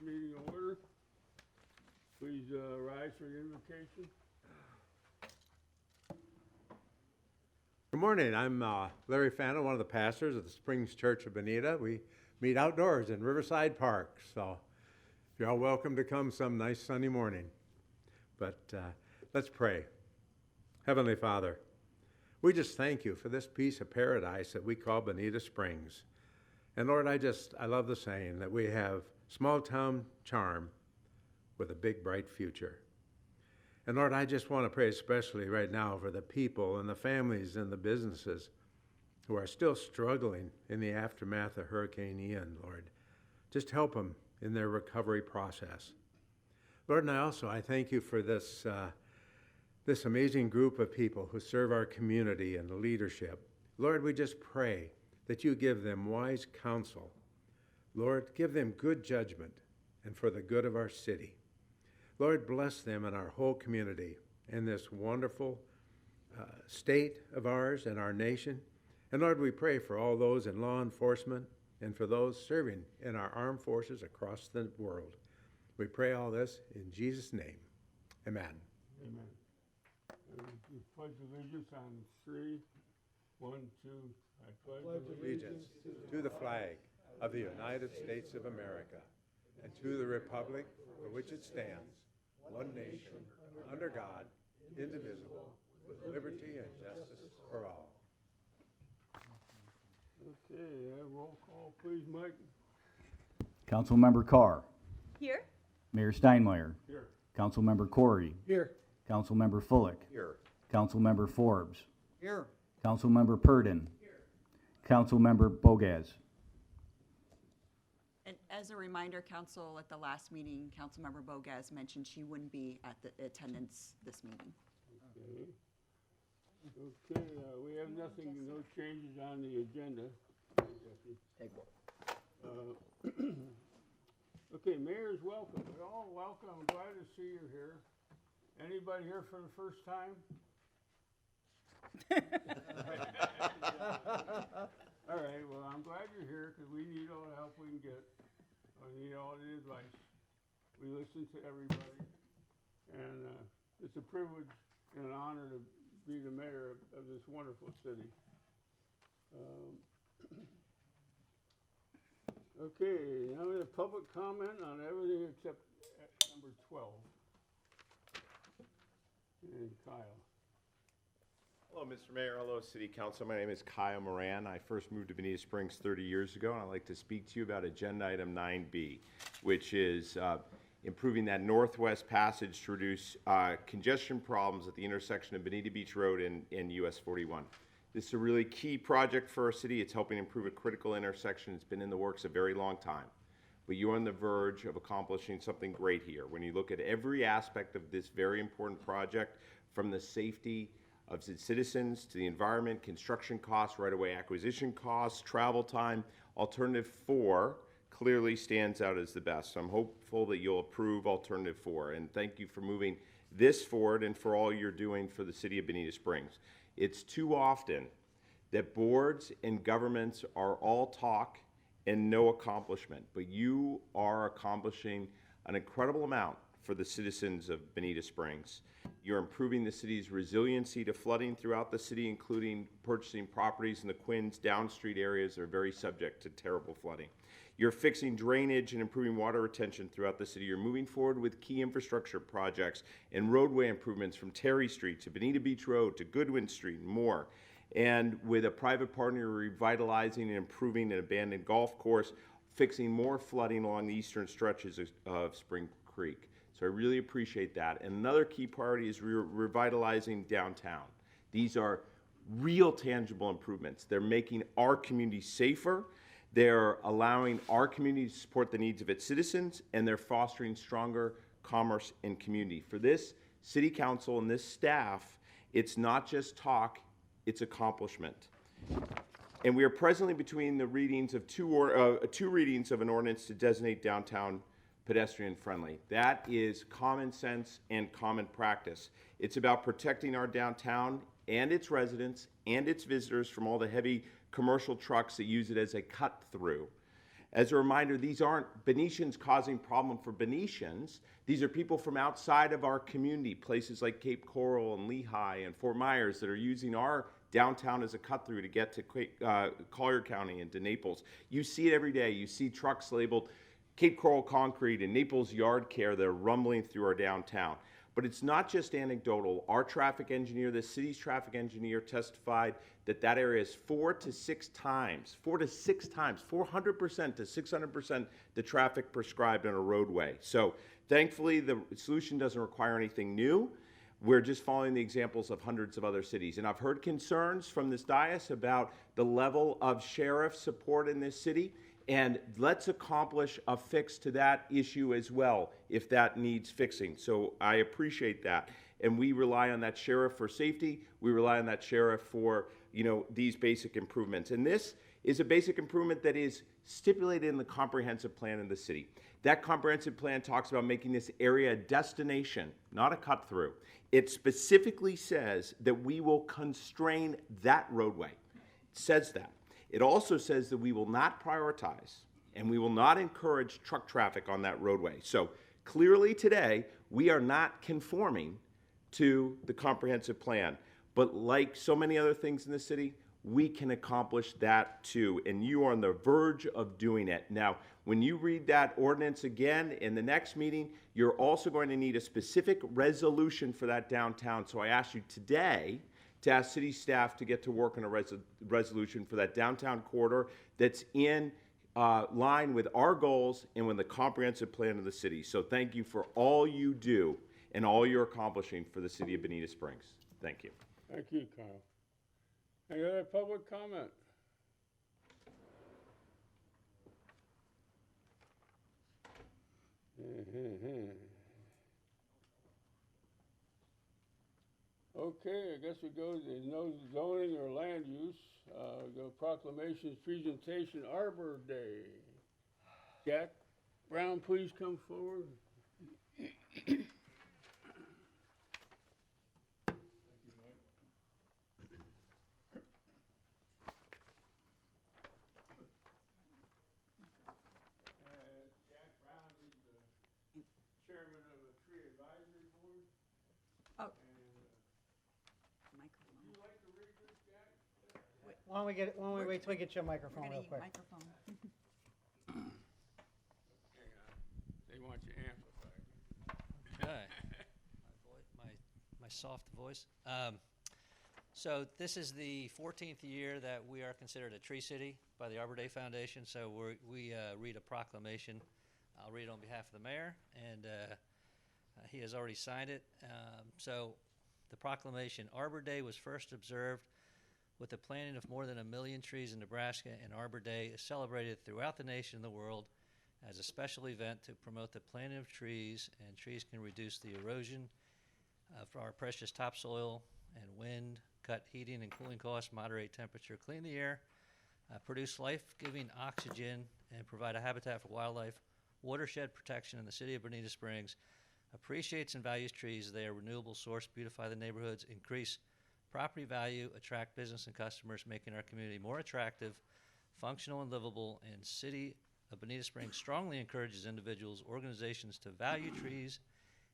meeting order. Please rise for the invocation. Good morning. I'm Larry Fano, one of the pastors of the Springs Church of Bonita. We meet outdoors in Riverside Park, so you're all welcome to come some nice sunny morning. But let's pray. Heavenly Father, we just thank you for this piece of paradise that we call Bonita Springs. And Lord, I love the saying that we have small town charm with a big, bright future. And Lord, I just want to pray especially right now for the people and the families and the businesses who are still struggling in the aftermath of Hurricane Ian, Lord. Just help them in their recovery process. Lord, and I thank you for this amazing group of people who serve our community and the leadership. Lord, we just pray that you give them wise counsel. Lord, give them good judgment and for the good of our city. Lord, bless them and our whole community and this wonderful state of ours and our nation. And Lord, we pray for all those in law enforcement and for those serving in our armed forces across the world. We pray all this in Jesus' name. Amen. Amen. We pledge allegiance on 3, 1, 2. I pledge Allegiance to the flag of the United States of America and to the republic for which it stands, one nation, under God, indivisible, with liberty and justice for all. Okay, roll call, please, Mike. Councilmember Carr. Here. Mayor Steinmeier. Here. Councilmember Corey. Here. Councilmember Fullick. Here. Councilmember Forbes. Here. Councilmember Purdon. Councilmember Bogaz. And as a reminder, Council, at the last meeting, Councilmember Bogaz mentioned she wouldn't be at the attendance this meeting. Okay, we have nothing, no changes on the agenda. Okay, Mayor's welcome. We're all welcome. I'm glad to see you here. Anybody here for the first time? All right, well, I'm glad you're here because we need all the help we can get. We need all the advice. We listen to everybody. And it's a privilege and an honor to be the mayor of this wonderful city. Okay, now we have public comment on everything except number 12. And Kyle. Hello, Mr. Mayor. Hello, City Council. My name is Kyle Moran. I first moved to Bonita Springs 30 years ago, and I'd like to speak to you about agenda item 9B, which is improving that northwest passage to reduce congestion problems at the intersection of Bonita Beach Road and US 41. This is a really key project for our city. It's helping improve a critical intersection. It's been in the works a very long time. But you're on the verge of accomplishing something great here. When you look at every aspect of this very important project, from the safety of its citizens to the environment, construction costs, right-of-way acquisition costs, travel time, Alternative 4 clearly stands out as the best. So I'm hopeful that you'll approve Alternative 4, and thank you for moving this forward and for all you're doing for the city of Bonita Springs. It's too often that boards and governments are all talk and no accomplishment, but you are accomplishing an incredible amount for the citizens of Bonita Springs. You're improving the city's resiliency to flooding throughout the city, including purchasing properties in the Quinns Down Street areas that are very subject to terrible flooding. You're fixing drainage and improving water retention throughout the city. You're moving forward with key infrastructure projects and roadway improvements from Terry Street to Bonita Beach Road to Goodwin Street and more. And with a private partner, revitalizing and improving an abandoned golf course, fixing more flooding along the eastern stretches of Spring Creek. So I really appreciate that. And another key priority is revitalizing downtown. These are real tangible improvements. They're making our community safer. They're allowing our community to support the needs of its citizens, and they're fostering stronger commerce and community. For this city council and this staff, it's not just talk, it's accomplishment. And we are presently between the readings of two readings of an ordinance to designate downtown pedestrian friendly. That is common sense and common practice. It's about protecting our downtown and its residents and its visitors from all the heavy commercial trucks that use it as a cut through. As a reminder, these aren't Venetians causing problem for Venetians. These are people from outside of our community, places like Cape Coral and Lehigh and Fort Myers that are using our downtown as a cut through to get to Collier County and to Naples. You see it every day. You see trucks labeled Cape Coral Concrete and Naples Yard Care that are rumbling through our downtown. But it's not just anecdotal. Our traffic engineer, the city's traffic engineer, testified that that area is 4 to 6 times, 400% to 600% the traffic prescribed on a roadway. So thankfully, the solution doesn't require anything new. We're just following the examples of hundreds of other cities. And I've heard concerns from this dais about the level of sheriff support in this city. And let's accomplish a fix to that issue as well, if that needs fixing. So I appreciate that. And we rely on that sheriff for safety. We rely on that sheriff for, these basic improvements. And this is a basic improvement that is stipulated in the comprehensive plan in the city. That comprehensive plan talks about making this area a destination, not a cut through. It specifically says that we will constrain that roadway. It says that. It also says that we will not prioritize and we will not encourage truck traffic on that roadway. So clearly today, we are not conforming to the comprehensive plan. But like so many other things in the city, we can accomplish that too. And you are on the verge of doing it. Now, when you read that ordinance again in the next meeting, you're also going to need a specific resolution for that downtown. So I ask you today to ask city staff to get to work on a resolution for that downtown corridor that's in line with our goals and with the comprehensive plan of the city. So thank you for all you do and all you're accomplishing for the city of Bonita Springs. Thank you. Thank you, Kyle. Any other public comment? Okay, I guess we go to no zoning or land use. Go proclamations, presentation, Arbor Day. Jack Brown, please come forward. Chairman of the Tree Advisory Board. Oh. And, Microphone. would you like to read this, Jack? Why don't we wait till we get your microphone We're real gonna quick? use microphone. Hang on. They want you amplified. Okay. My soft voice. So this is the 14th year that we are considered a tree city by the Arbor Day Foundation. So we read a proclamation. I'll read it on behalf of the mayor, and he has already signed it. So the proclamation: Arbor Day was first observed with the planting of more than 1 million trees in Nebraska, and Arbor Day is celebrated throughout the nation and the world as a special event to promote the planting of trees, and trees can reduce the erosion for our precious topsoil and wind, cut heating and cooling costs, moderate temperature, clean the air, produce life-giving oxygen, and provide a habitat for wildlife. Watershed protection in the city of Bonita Springs appreciates and values trees. They are a renewable source, beautify the neighborhoods, increase property value, attract business and customers, making our community more attractive, functional, and livable. And City of Bonita Springs strongly encourages individuals, organizations to value trees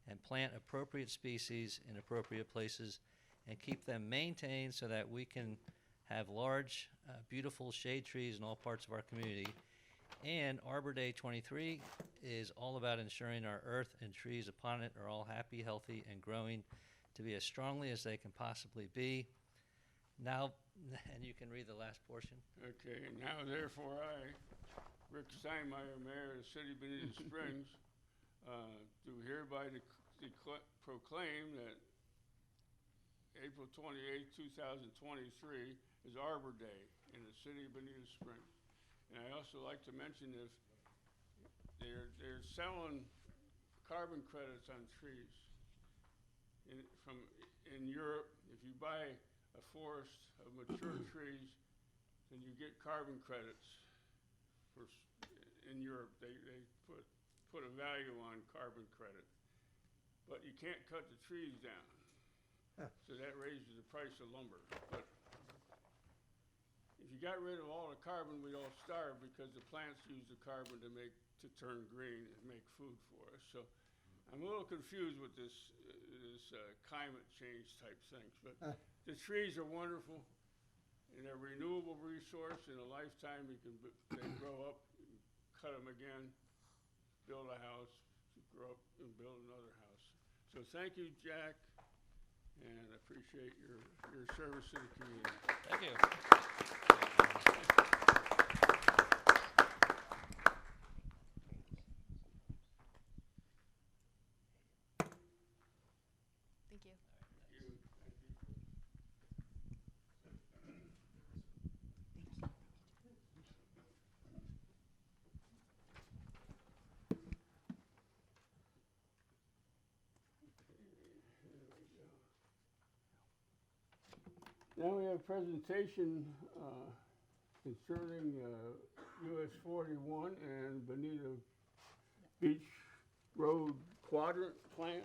and plant appropriate species in appropriate places and keep them maintained so that we can have large, beautiful shade trees in all parts of our community. And Arbor Day 23 is all about ensuring our earth and trees upon it are all happy, healthy, and growing to be as strongly as they can possibly be. Now, and you can read the last portion. Okay, now therefore I, Rick Steinmeier, Mayor of the City of Bonita Springs, do hereby proclaim that April 28, 2023 is Arbor Day in the City of Bonita Springs. And I also like to mention if they're selling carbon credits on trees. In Europe, if you buy a forest of mature trees, then you get carbon credits. In Europe, they put a value on carbon credit, but you can't cut the trees down. So that raises the price of lumber. But if you you got rid of all the carbon, we'd all starve because the plants use the carbon to turn green and make food for us. So I'm a little confused with this climate change type things, but the trees are wonderful and they're a renewable resource. In a lifetime, they grow up, cut them again, build a house, grow up and build another house. So thank you, Jack, and I appreciate your service to the community. Thank you. Thank you. Now we have a presentation concerning US 41 and Bonita Beach Road Quadrant Plan.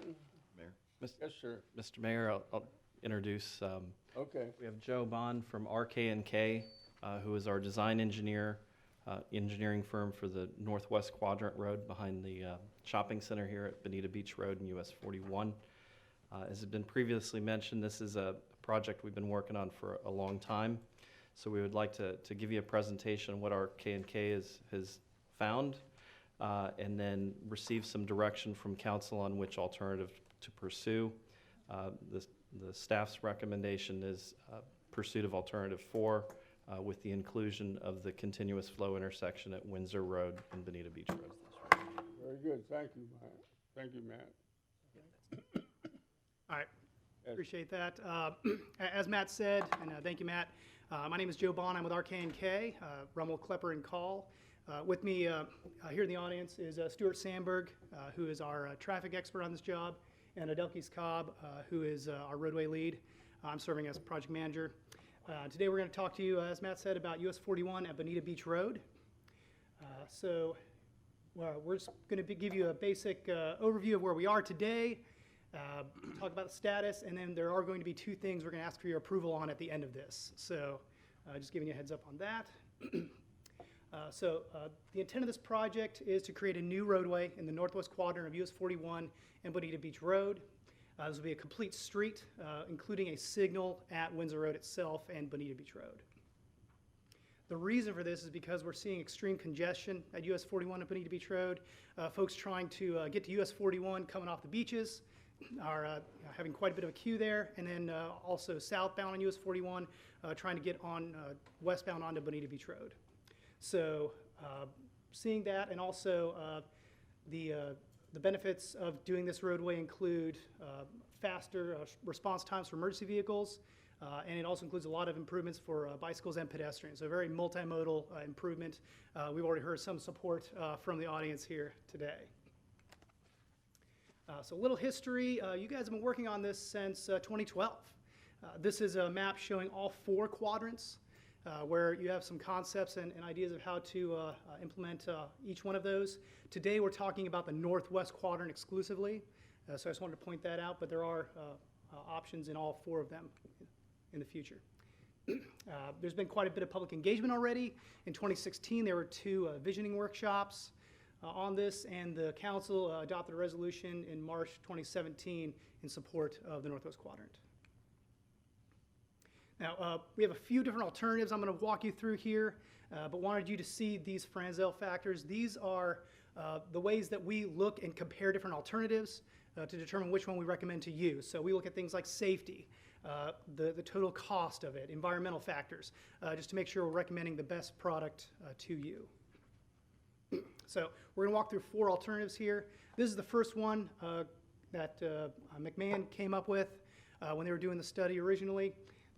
Mayor? Yes, sir. Mr. Mayor, I'll introduce, Okay. we have Joe Bond from RK&K, who is our design engineer, engineering firm for the Northwest Quadrant Road behind the shopping center here at Bonita Beach Road in US 41. As has been previously mentioned, this is a project we've been working on for a long time. So we would like to give you a presentation on what our K&K has found, and then receive some direction from council on which alternative to pursue. The staff's recommendation is pursuit of alternative 4 with the inclusion of the continuous flow intersection at Windsor Road and Bonita Beach Road. Very good. Thank you, Matt. Thank you, Matt. All right, Yes. appreciate that. As Matt said, and thank you, Matt, my name is Joe Bond. I'm with RK&K, Rummel, Klepper, and Call. With me here in the audience is Stuart Sandberg, who is our traffic expert on this job, and Adelkis Cobb, who is our roadway lead. I'm serving as project manager. Today we're going to talk to you, as Matt said, about US 41 at Bonita Beach Road. We're just going to give you a basic overview of where we are today, talk about the status, and then there are going to be 2 things we're going to ask for your approval on at the end of this. So just giving you a heads up on that. The intent of this project is to create a new roadway in the northwest quadrant of US 41 and Bonita Beach Road. This will be a complete street, including a signal at Windsor Road itself and Bonita Beach Road. The reason for this is because we're seeing extreme congestion at US 41 and Bonita Beach Road. Folks trying to get to US 41 coming off the beaches are having quite a bit of a queue there, and then also southbound on US 41 trying to get on westbound onto Bonita Beach Road. So seeing that, and also the benefits of doing this roadway include faster response times for emergency vehicles, and it also includes a lot of improvements for bicycles and pedestrians. So a very multimodal improvement. We've already heard some support from the audience here today. So a little history. You guys have been working on this since 2012. This is a map showing all 4 quadrants, where you have some concepts and ideas of how to implement each one of those. Today we're talking about the northwest quadrant exclusively, so I just wanted to point that out, but there are options in all 4 of them in the future. There's been quite a bit of public engagement already. In 2016 there were 2 visioning workshops on this, and the council adopted a resolution in March 2017 in support of the northwest quadrant. Now, we have a few different alternatives I'm going to walk you through here, but wanted you to see these Franzel factors. These are the ways that we look and compare different alternatives to determine which one we recommend to you. So we look at things like safety, the total cost of it, environmental factors, just to make sure we're recommending the best product to you. So we're going to walk through 4 alternatives here. This is the first one that McMahon came up with when they were doing the study originally.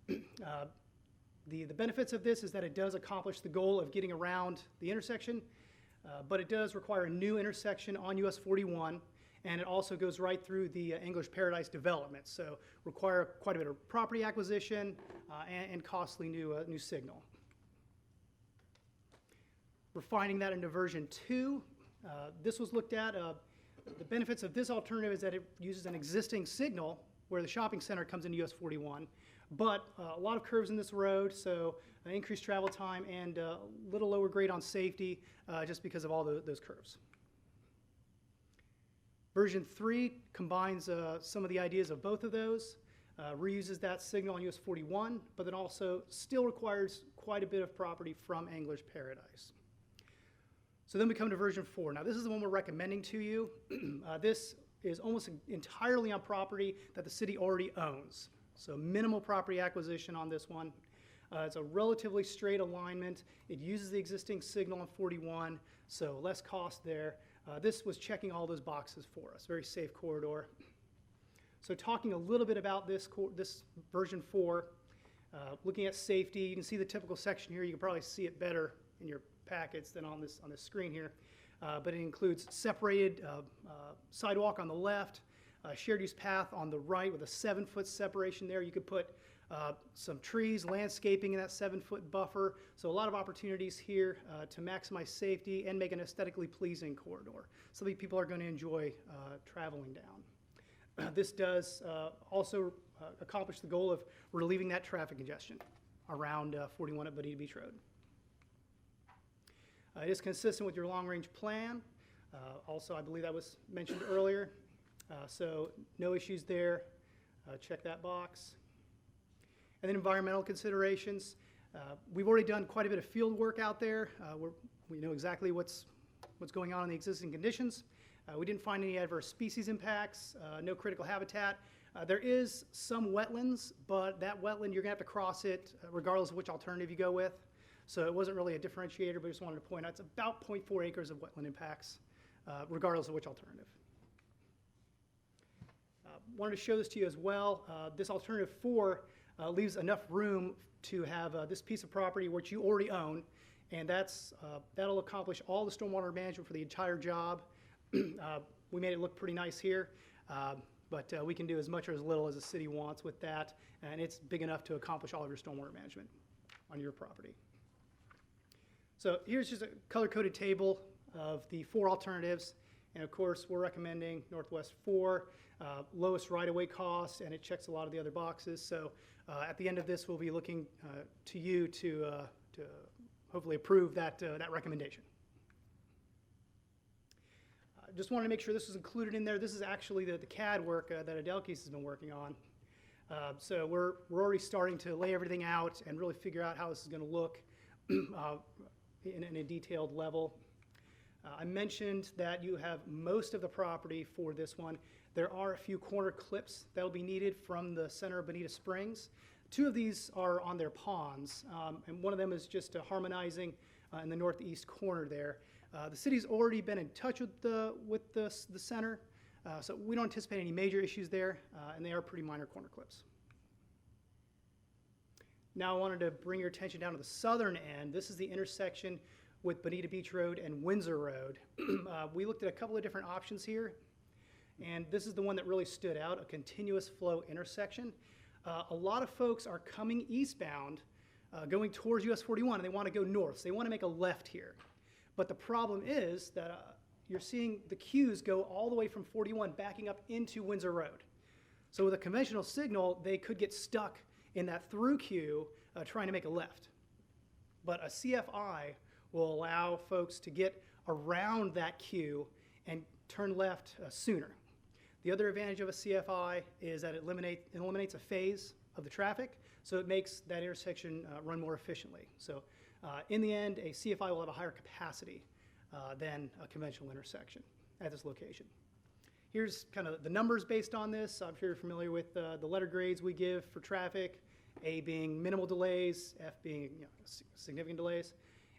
The benefits of this is that it does accomplish the goal of getting around the intersection, but it does require a new intersection on US 41, and it also goes right through the English Paradise development, so require quite a bit of property acquisition and costly new signal. Refining that into version 2, this was looked at. The benefits of this alternative is that it uses an existing signal where the shopping center comes into US 41, but a lot of curves in this road, so increased travel time and a little lower grade on safety just because of all those curves. Version 3 combines some of the ideas of both of those, reuses that signal on US 41, but then also still requires quite a bit of property from Angler's Paradise. So then we come to version 4. Now this is the one we're recommending to you. This is almost entirely on property that the city already owns. So minimal property acquisition on this one. It's a relatively straight alignment. It uses the existing signal on 41, so less cost there. This was checking all those boxes for us. Very safe corridor. So talking a little bit about this version 4, looking at safety, you can see the typical section here. You can probably see it better in your packets than on this screen here. But it includes separated sidewalk on the left, shared use path on the right with a 7-foot separation there. You could put some trees, landscaping in that 7-foot buffer. So a lot of opportunities here to maximize safety and make an aesthetically pleasing corridor. Something people are going to enjoy traveling down. This does also accomplish the goal of relieving that traffic congestion around 41 at Bonita Beach Road. It is consistent with your long-range plan. Also, I believe that was mentioned earlier. So no issues there. Check that box. And then environmental considerations. We've already done quite a bit of field work out there. We know exactly what's going on in the existing conditions. We didn't find any adverse species impacts, no critical habitat. There is some wetlands, but that wetland, you're gonna have to cross it regardless of which alternative you go with. So it wasn't really a differentiator, but I just wanted to point out it's about 0.4 acres of wetland impacts, regardless of which alternative. Wanted to show this to you as well. This alternative 4 leaves enough room to have this piece of property which you already own, and that'll accomplish all the stormwater management for the entire job. We made it look pretty nice here, but we can do as much or as little as the city wants with that, and it's big enough to accomplish all of your stormwater management on your property. So here's just a color-coded table of the 4 alternatives, and of course we're recommending Northwest 4, lowest right-of-way cost, and it checks a lot of the other boxes. So at the end of this, we'll be looking to you to hopefully approve that recommendation. Just wanted to make sure this was included in there. This is actually the CAD work that Adelkis has been working on. So we're already starting to lay everything out and really figure out how this is going to look in a detailed level. I mentioned that you have most of the property for this one. There are a few corner clips that will be needed from the center of Bonita Springs. 2 of these are on their ponds, and one of them is just harmonizing in the northeast corner there. The city's already been in touch with the center, so we don't anticipate any major issues there, and they are pretty minor corner clips. Now I wanted to bring your attention down to the southern end. This is the intersection with Bonita Beach Road and Windsor Road. We looked at a couple of different options here, and this is the one that really stood out, a continuous flow intersection. A lot of folks are coming eastbound, going towards US 41, and they want to go north. So they want to make a left here. But the problem is that you're seeing the queues go all the way from 41 backing up into Windsor Road. So with a conventional signal, they could get stuck in that through queue trying to make a left. But a CFI will allow folks to get around that queue and turn left sooner. The other advantage of a CFI is that it eliminates a phase of the traffic, so it makes that intersection run more efficiently. So in the end, a CFI will have a higher capacity than a conventional intersection at this location. Here's kind of the numbers based on this. I'm sure you're familiar with the letter grades we give for traffic, A being minimal delays, F being significant delays.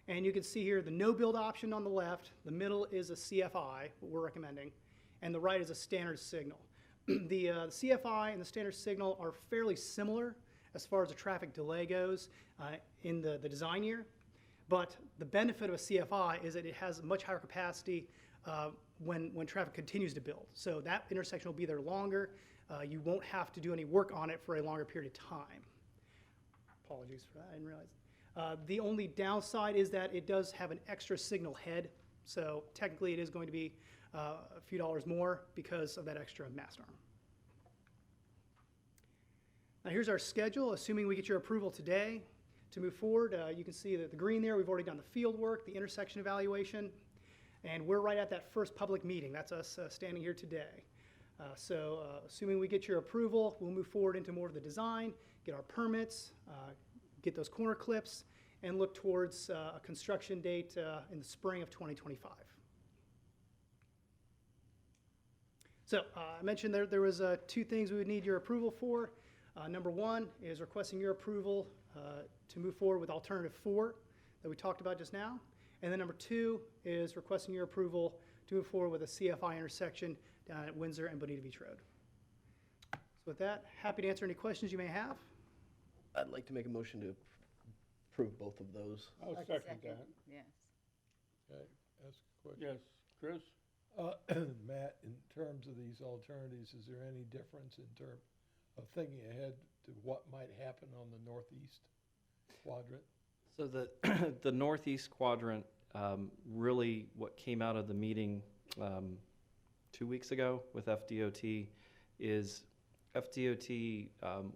And you can see here the no build option on the left, the middle is a CFI, what we're recommending, and the right is a standard signal. The CFI and the standard signal are fairly similar as far as the traffic delay goes in the design year, but the benefit of a CFI is that it has much higher capacity when traffic continues to build. So that intersection will be there longer. You won't have to do any work on it for a longer period of time. Apologies for that, I didn't realize. The only downside is that it does have an extra signal head. So technically it is going to be a few dollars more because of that extra mast arm. Now, here's our schedule, assuming we get your approval today to move forward. You can see that the green there, we've already done the field work, the intersection evaluation, and we're right at that first public meeting. That's us standing here today. Assuming we get your approval, we'll move forward into more of the design, get our permits, get those corner clips, and look towards a construction date in the spring of 2025. So I mentioned there was two things we would need your approval for. Number one is requesting your approval to move forward with alternative 4 that we talked about just now. And then number 2 is requesting your approval to move forward with a CFI intersection down at Windsor and Bonita Beach Road. So with that, happy to answer any questions you may have. I'd like to make a motion to approve both of those. I'll second that. Yes. Okay, ask a question. Yes, Chris? Matt, in terms of these alternatives, is there any difference in terms of thinking ahead to what might happen on the northeast quadrant? So the northeast quadrant, really what came out of the meeting 2 weeks ago with FDOT is FDOT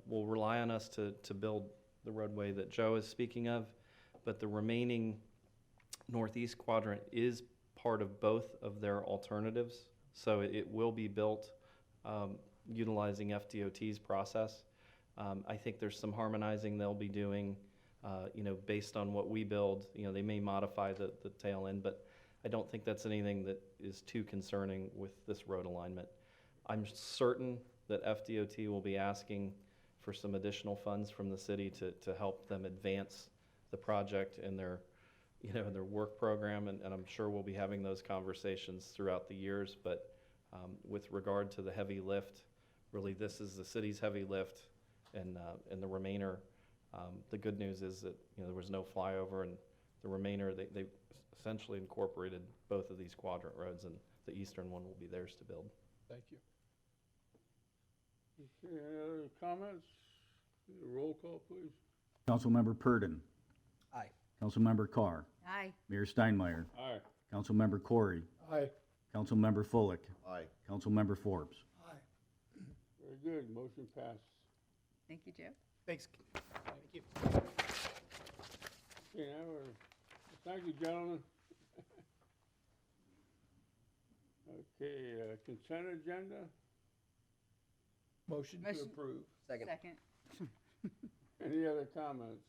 will rely on us to build the roadway that Joe is speaking of, but the remaining northeast quadrant is part of both of their alternatives. So it will be built utilizing FDOT's process. I think there's some harmonizing they'll be doing, based on what we build. They may modify the tail end, but I don't think that's anything that is too concerning with this road alignment. I'm certain that FDOT will be asking for some additional funds from the city to help them advance the project in their work program, and I'm sure we'll be having those conversations throughout the years. But with regard to the heavy lift, really this is the city's heavy lift, and the remainder. The good news is that there was no flyover, and the remainder they essentially incorporated both of these quadrant roads, and the eastern one will be theirs to build. Thank you. Okay, any other comments? Roll call, please. Councilmember Purdon. Aye. Councilmember Carr. Aye. Mayor Steinmeier. Aye. Councilmember Corey. Aye. Councilmember Fullick. Aye. Councilmember Forbes. Very good, motion passed. Thank you, Joe. Thanks. Thank you. Okay, now thank you, gentlemen. Okay, consent agenda? Motion to Motion. approve. Second. Second. Any other comments?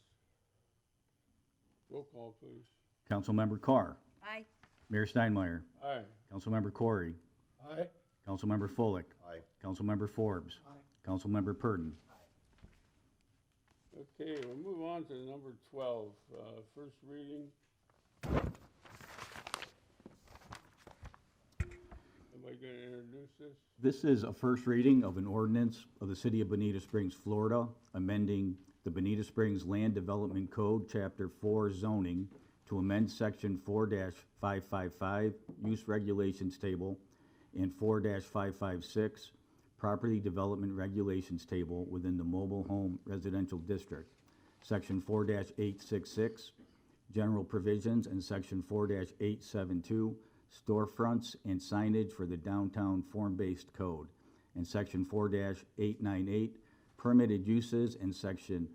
Roll call, please. Councilmember Carr. Aye. Mayor Steinmeier. Aye. Councilmember Corey. Aye. Councilmember Fullick. Aye. Councilmember Forbes. Councilmember Purdon. Okay, we'll move on to number 12, first reading. Am I gonna introduce this? This is a first reading of an ordinance of the City of Bonita Springs, Florida, amending the Bonita Springs Land Development Code, Chapter 4 zoning, to amend Section 4-555, Use Regulations Table, and 4-556, Property Development Regulations Table within the Mobile Home Residential District, Section 4-866, General Provisions, and Section 4-872, Storefronts and Signage for the Downtown Form-Based Code, and Section 4-898, Permitted Uses, and Section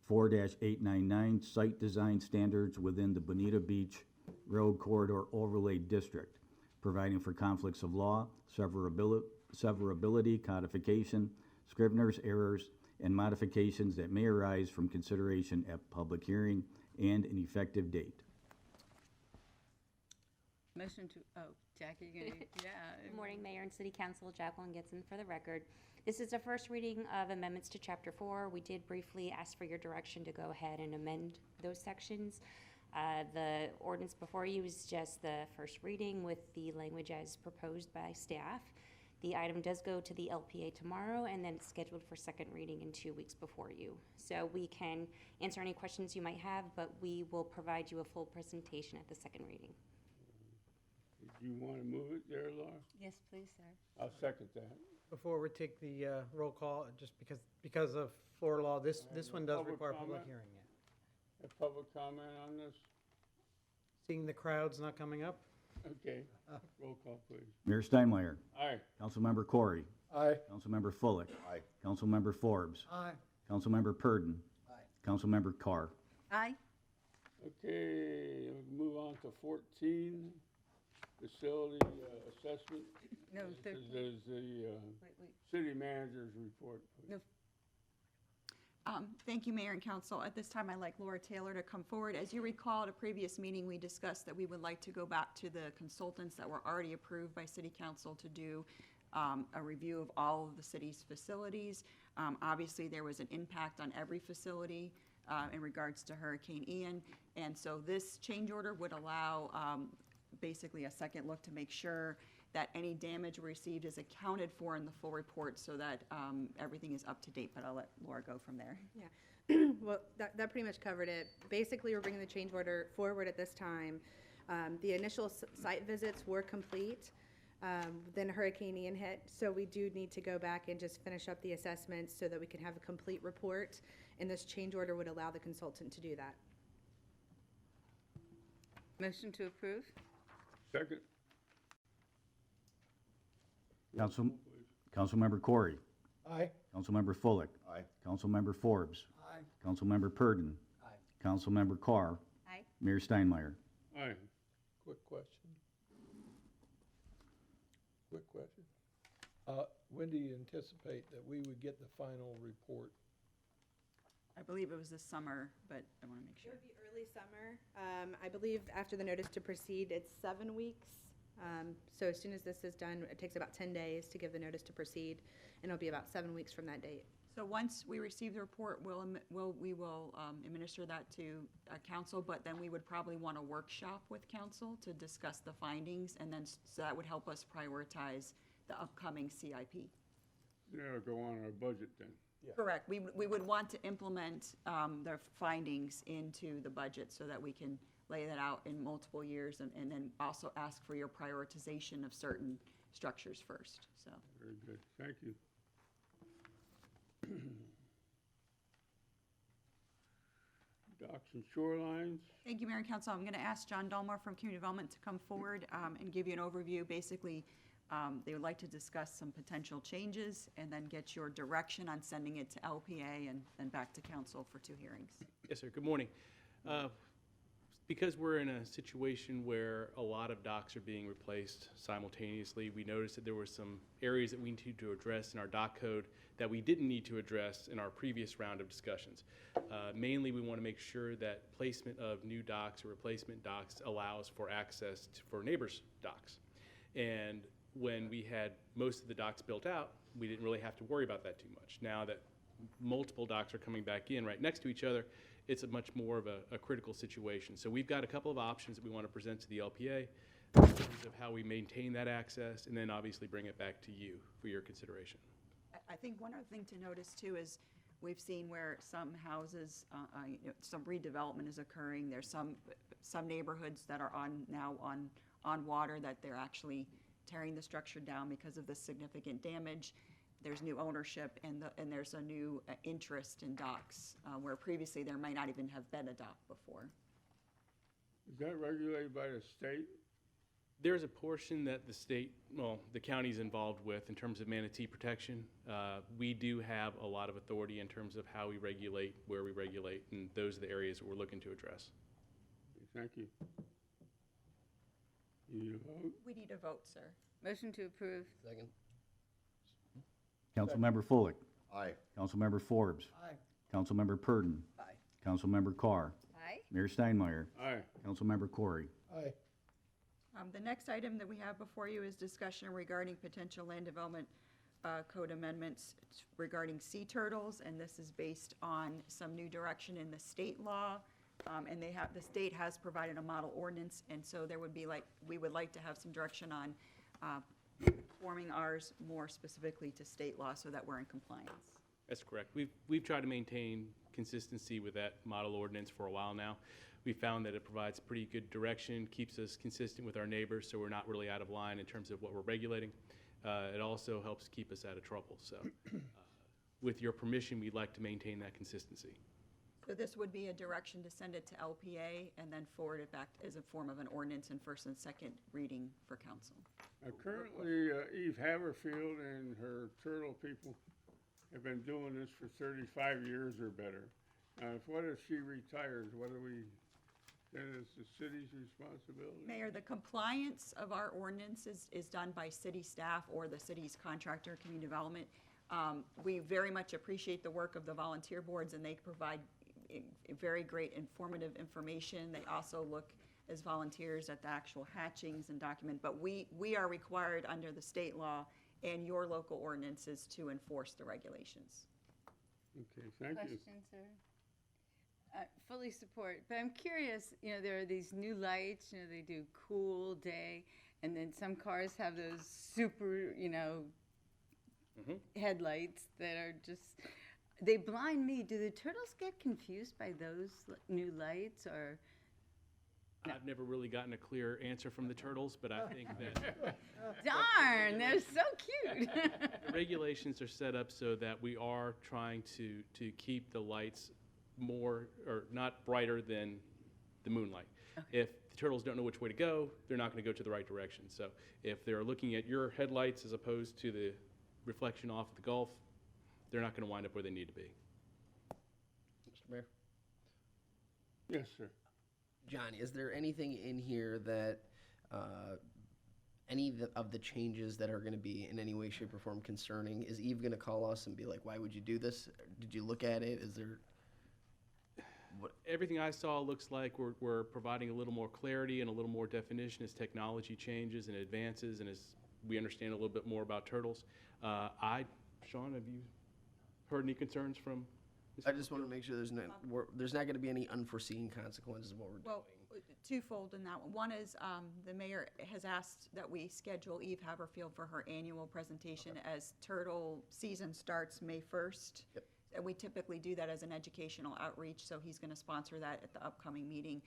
4-899, Site Design Standards within the Bonita Beach Road Corridor Overlay District, providing for conflicts of law, severability, codification, Scrivener's errors, and modifications that may arise from consideration at public hearing, and an effective date. Motion to, Jackie, you gonna, yeah. Good morning, Mayor and City Council. Jacqueline Gitson for the record. This is a first reading of amendments to Chapter 4. We did briefly ask for your direction to go ahead and amend those sections. The ordinance before you is just the first reading with the language as proposed by staff. The item does go to the LPA tomorrow, and then it's scheduled for second reading in 2 weeks before you. So we can answer any questions you might have, but we will provide you a full presentation at the second reading. Do you wanna move it there, Laura? Yes, please, sir. I'll second that. Before we take the roll call, just because of Florida law, this one does Public require public comment? hearing. Yeah. A public comment on this? Seeing the crowds not coming up, Okay, roll call, please. Mayor Steinmeier. Aye. Councilmember Corey. Aye. Councilmember Fullick. Aye. Councilmember Forbes. aye. Councilmember Purdon. Councilmember Carr. Aye. Okay, we'll move on to 14, facility assessment. No, This 13. is the Wait. city manager's report. No. Thank you, Mayor and Council. At this time, I'd like Laura Taylor to come forward. As you recall, at a previous meeting, we discussed that we would like to go back to the consultants that were already approved by City Council to do a review of all of the city's facilities. Obviously, there was an impact on every facility in regards to Hurricane Ian, and so this change order would allow basically a second look to make sure that any damage received is accounted for in the full report so that everything is up to date, but I'll let Laura go from there. Yeah, well, that pretty much covered it. Basically, we're bringing the change order forward at this time. The initial site visits were complete, then Hurricane Ian hit, so we do need to go back and just finish up the assessments so that we can have a complete report, and this change order would allow the consultant to do that. Motion to approve? Second. Councilmember Corey. Aye. Councilmember Fullick. Aye. Councilmember Forbes. Aye. Councilmember Purdon. Aye. Councilmember Carr. Aye. Mayor Steinmeier. Aye. Quick question. When do you anticipate that we would get the final report? I believe it was this summer, but I want to make It sure. would be early summer. I believe after the notice to proceed, it's 7 weeks. So as soon as this is done, it takes about 10 days to give the notice to proceed, and it'll be about 7 weeks from that date. So once we receive the report, we will administer that to council, but then we would probably want a workshop with council to discuss the findings, and then, so that would help us prioritize the upcoming CIP. That'll go on our budget then. Correct. We would want to implement the findings into the budget so that we can lay that out in multiple years, and then also ask for your prioritization of certain structures first, so. Very good, thank you. Docks and shorelines. Thank you, Mayor and Council. I'm going to ask John Dolmore from Community Development to come forward and give you an overview. Basically, they would like to discuss some potential changes and then get your direction on sending it to LPA and then back to council for 2 hearings. Yes, sir. Good morning. Because we're in a situation where a lot of docks are being replaced simultaneously, we noticed that there were some areas that we needed to address in our dock code that we didn't need to address in our previous round of discussions. Mainly, we want to make sure that placement of new docks or replacement docks allows for access for neighbors' docks. And when we had most of the docks built out, we didn't really have to worry about that too much. Now that multiple docks are coming back in right next to each other, it's a much more of a critical situation. So we've got a couple of options that we want to present to the LPA in terms of how we maintain that access, and then obviously bring it back to you for your consideration. I think one other thing to notice too is we've seen where some houses, some redevelopment is occurring. There's some neighborhoods that are now on water that they're actually tearing the structure down because of the significant damage. There's new ownership and there's a new interest in docks where previously there might not even have been a dock before. Is that regulated by the state? There's a portion that the state, well, the county's involved with in terms of manatee protection. We do have a lot of authority in terms of how we regulate, where we regulate, and those are the areas that we're looking to address. Thank you. You need a vote? We need a vote, sir. Motion to approve? Second. Councilmember Fullick. Aye. Councilmember Forbes. Aye. Councilmember Purdon. Aye. Councilmember Carr. Aye. Mayor Steinmeier. Aye. Councilmember Corey. Aye. The next item that we have before you is discussion regarding potential land development code amendments regarding sea turtles, and this is based on some new direction in the state law. And the state has provided a model ordinance, and so we would like to have some direction on forming ours more specifically to state law so that we're in compliance. That's correct. We've tried to maintain consistency with that model ordinance for a while now. We found that it provides pretty good direction, keeps us consistent with our neighbors, so we're not really out of line in terms of what we're regulating. It also helps keep us out of trouble. So with your permission, we'd like to maintain that consistency. So this would be a direction to send it to LPA and then forward it back as a form of an ordinance in first and second reading for council. Currently, Eve Haverfield and her turtle people have been doing this for 35 years or better. What if she retires? What do we, then it's the city's responsibility? Mayor, the compliance of our ordinance is done by city staff or the city's contractor, community development. We very much appreciate the work of the volunteer boards, and they provide very great informative information. They also look as volunteers at the actual hatchings and document, but we are required under the state law and your local ordinances to enforce the regulations. Okay, thank you. Question, sir. Fully support, but I'm curious, there are these new lights, they do cool day, and then some cars have those super, headlights that are just, they blind me. Do the turtles get confused by those new lights, or? I've never really gotten a clear answer from the turtles, but I think that Darn, they're so cute. the regulations are set up so that we are trying to keep the lights more, or not brighter than the moonlight. If the turtles don't know which way to go, they're not going to go to the right direction. So if they're looking at your headlights as opposed to the reflection off of the Gulf, they're not going to wind up where they need to be. Mr. Mayor? Yes, sir. Johnny, is there anything in here that, any of the changes that are going to be in any way, shape, or form concerning? Is Eve going to call us and be like, why would you do this? Did you look at it? Is there? Everything I saw looks like we're providing a little more clarity and a little more definition as technology changes and advances, and as we understand a little bit more about turtles. Sean, have you heard any concerns from? I just want to make sure there's not going to be any unforeseen consequences of what we're doing. Well, twofold in that one. One is the mayor has asked that we schedule Eve Haverfield for her annual presentation as turtle season starts May 1st. Yep. And we typically do that as an educational outreach, so he's going to sponsor that at the upcoming meeting.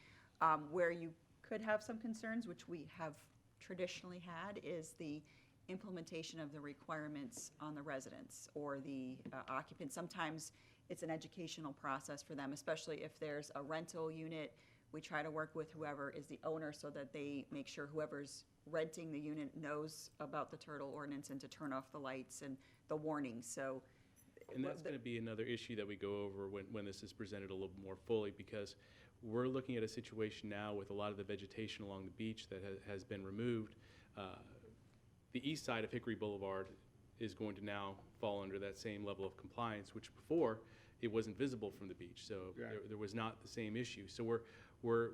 Where you could have some concerns, which we have traditionally had, is the implementation of the requirements on the residents or the occupants. Sometimes it's an educational process for them, especially if there's a rental unit. We try to work with whoever is the owner so that they make sure whoever's renting the unit knows about the turtle ordinance and to turn off the lights and the warnings. So, And that's going to be another issue that we go over when this is presented a little more fully, because we're looking at a situation now with a lot of the vegetation along the beach that has been removed. The east side of Hickory Boulevard is going to now fall under that same level of compliance, which before it wasn't visible from the beach, so there was not the same issue. So we're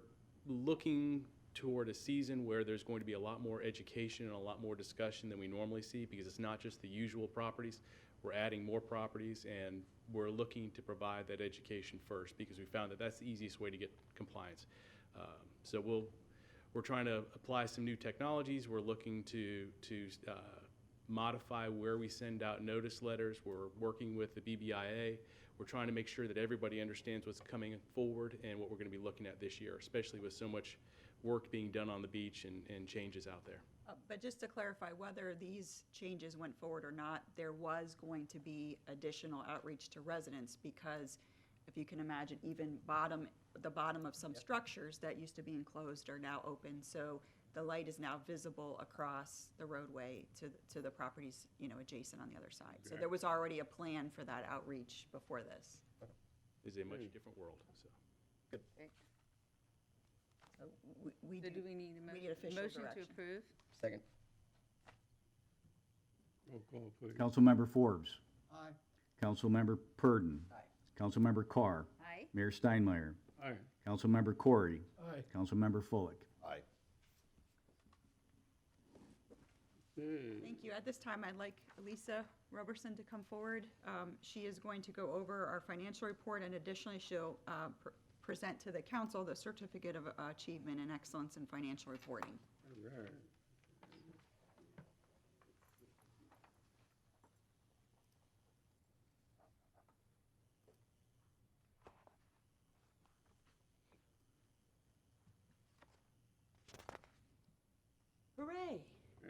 looking toward a season where there's going to be a lot more education and a lot more discussion than we normally see, because it's not just the usual properties. We're adding more properties, and we're looking to provide that education first, because we found that that's the easiest way to get compliance. So we're trying to apply some new technologies. We're looking to modify where we send out notice letters. We're working with the BBIA. We're trying to make sure that everybody understands what's coming forward and what we're going to be looking at this year, especially with so much work being done on the beach and changes out there. But just to clarify, whether these changes went forward or not, there was going to be additional outreach to residents, because if you can imagine, even the bottom of some structures that used to be enclosed are now open. So the light is now visible across the roadway to the properties, adjacent on the other side. So there was already a plan for that outreach before this. It's a much different world, so. So we So do do we need a we need official motion to direction. approve? Second. Roll call, please. Councilmember Forbes. Aye. Councilmember Purdon. Aye. Councilmember Carr. Aye. Mayor Steinmeier. Aye. Councilmember Corey. Aye. Councilmember Fullick. Aye. Okay. Thank you. At this time, I'd like Lisa Roberson to come forward. She is going to go over our financial report, and additionally, she'll present to the council the Certificate of Achievement and Excellence in Financial Reporting. All right. Hooray.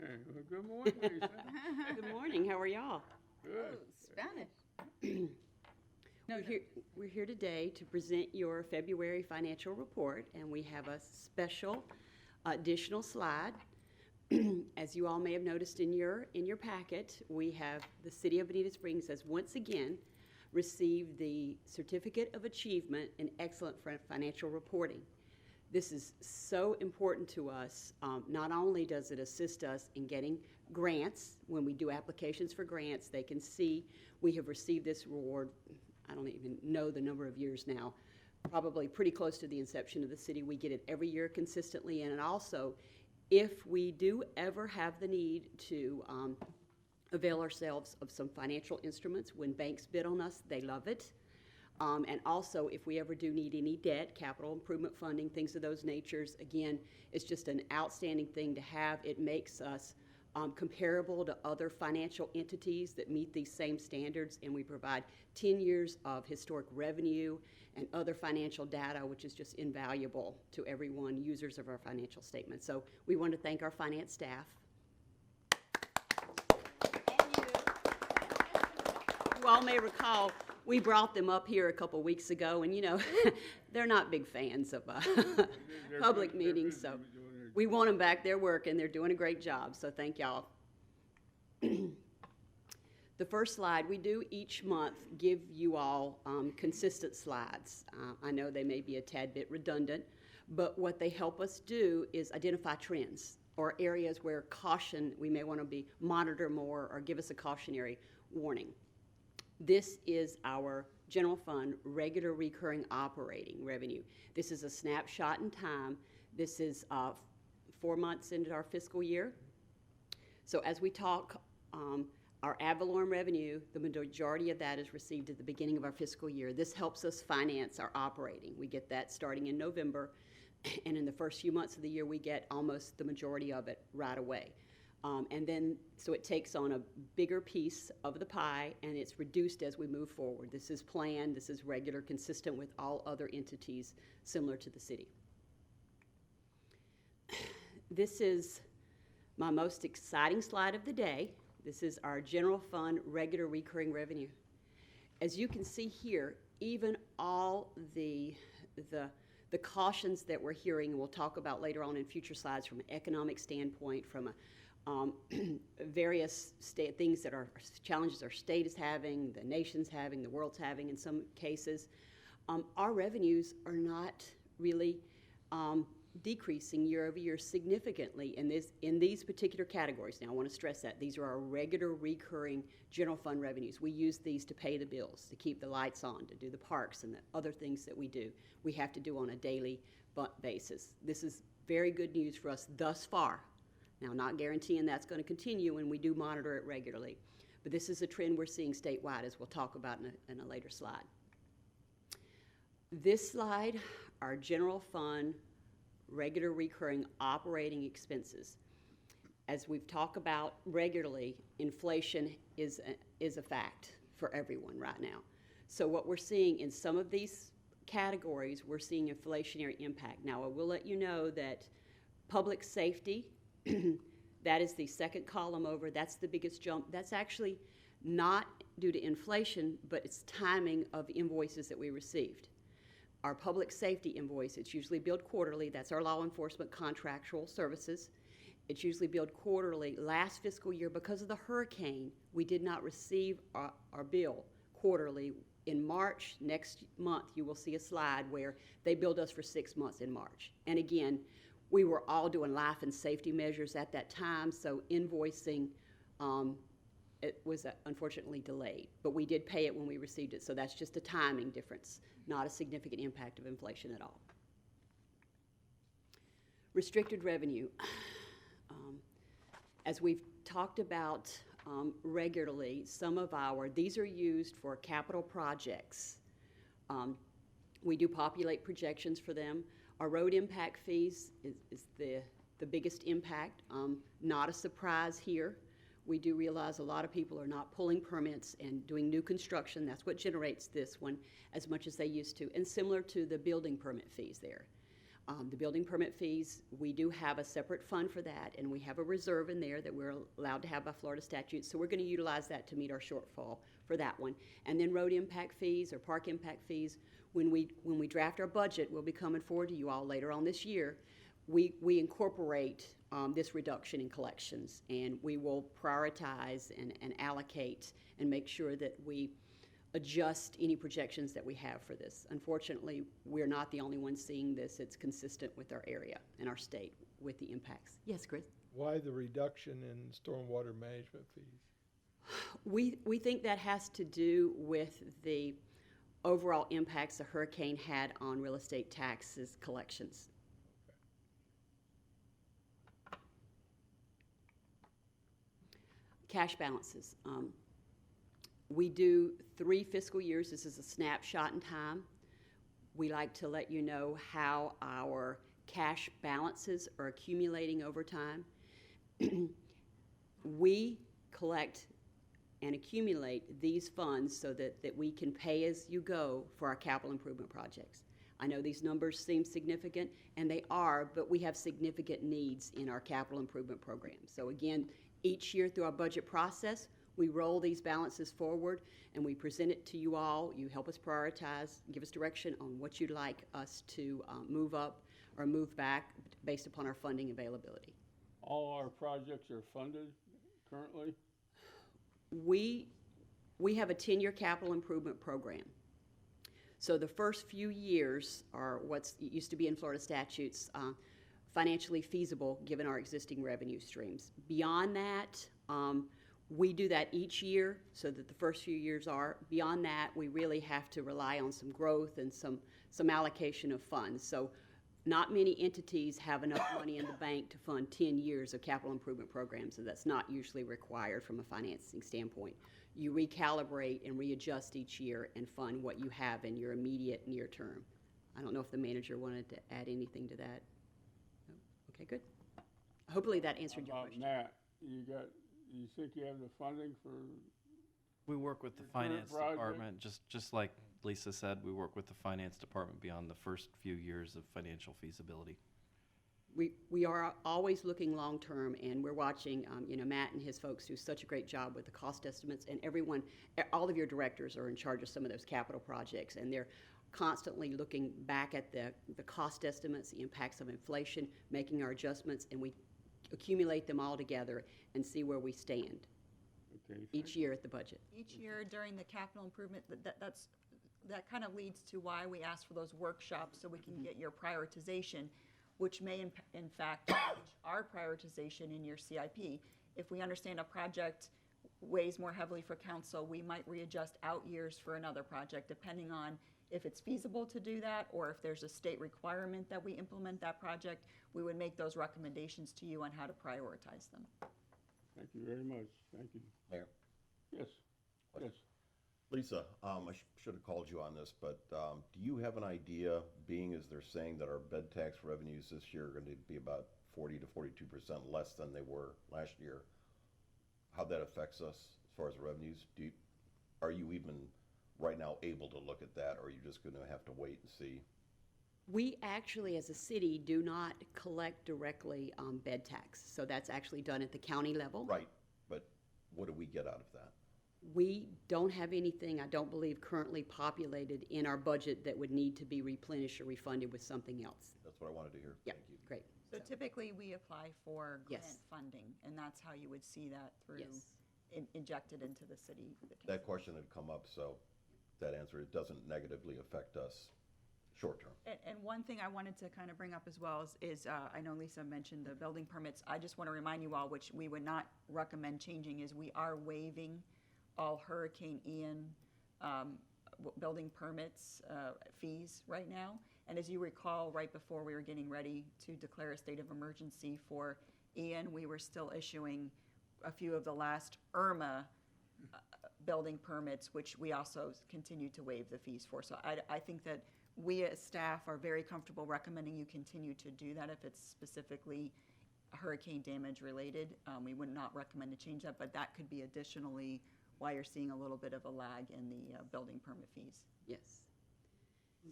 Hey, well, good morning, Lisa. Good morning. How are y'all? Good. Spanish. We're here today to present your February financial report, and we have a special additional slide As you all may have noticed in your packet, we have the City of Bonita Springs has once again received the Certificate of Achievement in Excellent Financial Reporting. This is so important to us. Not only does it assist us in getting grants, when we do applications for grants, they can see we have received this reward, I don't even know the number of years now, probably pretty close to the inception of the city. We get it every year consistently, and also, if we do ever have the need to avail ourselves of some financial instruments, when banks bid on us, they love it. And also, if we ever do need any debt, capital improvement funding, things of those natures, again, it's just an outstanding thing to have. It makes us comparable to other financial entities that meet these same standards, and we provide 10 years of historic revenue and other financial data, which is just invaluable to everyone, users of our financial statements. So we want to thank our finance staff. You all may recall, we brought them up here a couple weeks ago, and you know, they're not big fans of public meetings, so we want them back there working. They're doing a great job, so thank y'all. The first slide, we do each month give you all consistent slides. I know they may be a tad bit redundant, but what they help us do is identify trends or areas where caution, we may want to be monitor more or give us a cautionary warning. This is our general fund regular recurring operating revenue. This is a snapshot in time. This is 4 months into our fiscal year. So as we talk, our ad valorem revenue, the majority of that is received at the beginning of our fiscal year. This helps us finance our operating. We get that starting in November, and in the first few months of the year, we get almost the majority of it right away. And then, so it takes on a bigger piece of the pie, and it's reduced as we move forward. This is planned, this is regular, consistent with all other entities similar to the city. This is my most exciting slide of the day. This is our general fund regular recurring revenue. As you can see here, even all the cautions that we're hearing, and we'll talk about later on in future slides from an economic standpoint, from a various things that are challenges our state is having, the nation's having, the world's having in some cases, our revenues are not really decreasing year over year significantly in these particular categories. Now, I want to stress that these are our regular recurring general fund revenues. We use these to pay the bills, to keep the lights on, to do the parks and the other things that we have to do on a daily basis. This is very good news for us thus far. Now, not guaranteeing that's going to continue, and we do monitor it regularly. But this is a trend we're seeing statewide, as we'll talk about in a later slide. This slide, our general fund regular recurring operating expenses. As we've talked about regularly, inflation is a fact for everyone right now. So what we're seeing in some of these categories, we're seeing inflationary impact. Now, I will let you know that public safety, that is the second column over, that's the biggest jump. That's actually not due to inflation, but it's timing of invoices that we received. Our public safety invoice, it's usually billed quarterly. That's our law enforcement contractual services. It's usually billed quarterly. Last fiscal year, because of the hurricane, we did not receive our bill quarterly. In March, next month, you will see a slide where they billed us for 6 months in March. And again, we were all doing life and safety measures at that time, so invoicing, it was unfortunately delayed. But we did pay it when we received it, so that's just a timing difference, not a significant impact of inflation at all. Restricted revenue. As we've talked about regularly, these are used for capital projects. We do populate projections for them. Our road impact fees is the biggest impact. Not a surprise here. We do realize a lot of people are not pulling permits and doing new construction. That's what generates this one as much as they used to, and similar to the building permit fees there. The building permit fees, we do have a separate fund for that, and we have a reserve in there that we're allowed to have by Florida statute, so we're going to utilize that to meet our shortfall for that one. And then road impact fees or park impact fees, when we draft our budget, we'll be coming forward to you all later on this year, we incorporate this reduction in collections, and we will prioritize and allocate and make sure that we adjust any projections that we have for this. Unfortunately, we're not the only ones seeing this. It's consistent with our area and our state with the impacts. Yes, Chris? Why the reduction in stormwater management fees? We think that has to do with the overall impacts the hurricane had on real estate taxes collections. Cash balances. We do 3 fiscal years. This is a snapshot in time. We like to let you know how our cash balances are accumulating over time. We collect and accumulate these funds so that we can pay as you go for our capital improvement projects. I know these numbers seem significant, and they are, but we have significant needs in our capital improvement program. So again, each year through our budget process, we roll these balances forward and we present it to you all. You help us prioritize, give us direction on what you'd like us to move up or move back based upon our funding availability. All our projects are funded currently? We have a 10-year capital improvement program. So the first few years are what used to be in Florida statutes, financially feasible given our existing revenue streams. Beyond that, we do that each year so that the first few years are. Beyond that, we really have to rely on some growth and some allocation of funds. So not many entities have enough money in the bank to fund 10 years of capital improvement programs, so that's not usually required from a financing standpoint. You recalibrate and readjust each year and fund what you have in your immediate near term. I don't know if the manager wanted to add anything to that. No? Okay, good. Hopefully that answered your question. Matt, you think you have the funding for? We work with the finance department, just like Lisa said, we work with the finance department beyond the first few years of financial feasibility. We are always looking long-term, and we're watching, Matt and his folks do such a great job with the cost estimates, and all of your directors are in charge of some of those capital projects, and they're constantly looking back at the cost estimates, the impacts of inflation, making our adjustments, and we accumulate them all together and see where we stand each year at the budget. Each year during the capital improvement, that kind of leads to why we ask for those workshops so we can get your prioritization, which may in fact change our prioritization in your CIP. If we understand a project weighs more heavily for council, we might readjust out years for another project depending on if it's feasible to do that or if there's a state requirement that we implement that project. We would make those recommendations to you on how to prioritize them. Thank you very much. Thank you. Mayor? Yes. Yes. Lisa, I should have called you on this, but do you have an idea, being as they're saying that our bed tax revenues this year are going to be about 40 to 42% less than they were last year, how that affects us as far as revenues? Are you even right now able to look at that, or are you just going to have to wait and see? We actually, as a city, do not collect directly bed tax. So that's actually done at the county level. Right, but what do we get out of that? We don't have anything, I don't believe, currently populated in our budget that would need to be replenished or refunded with something else. That's what I wanted to hear. Yeah, Thank you. Great. So typically we apply for grant Yes. funding, and that's how you would see that through, Yes. injected into the city. That question had come up, so that answer, it doesn't negatively affect us short term. And one thing I wanted to kind of bring up as well is I know Lisa mentioned the building permits. I just want to remind you all, which we would not recommend changing, is we are waiving all Hurricane Ian building permits fees right now. And as you recall, right before we were getting ready to declare a state of emergency for Ian, we were still issuing a few of the last Irma building permits, which we also continue to waive the fees for. So I think that we as staff are very comfortable recommending you continue to do that if it's specifically hurricane damage related. We would not recommend to change that, but that could be additionally why you're seeing a little bit of a lag in the building permit fees. Yes.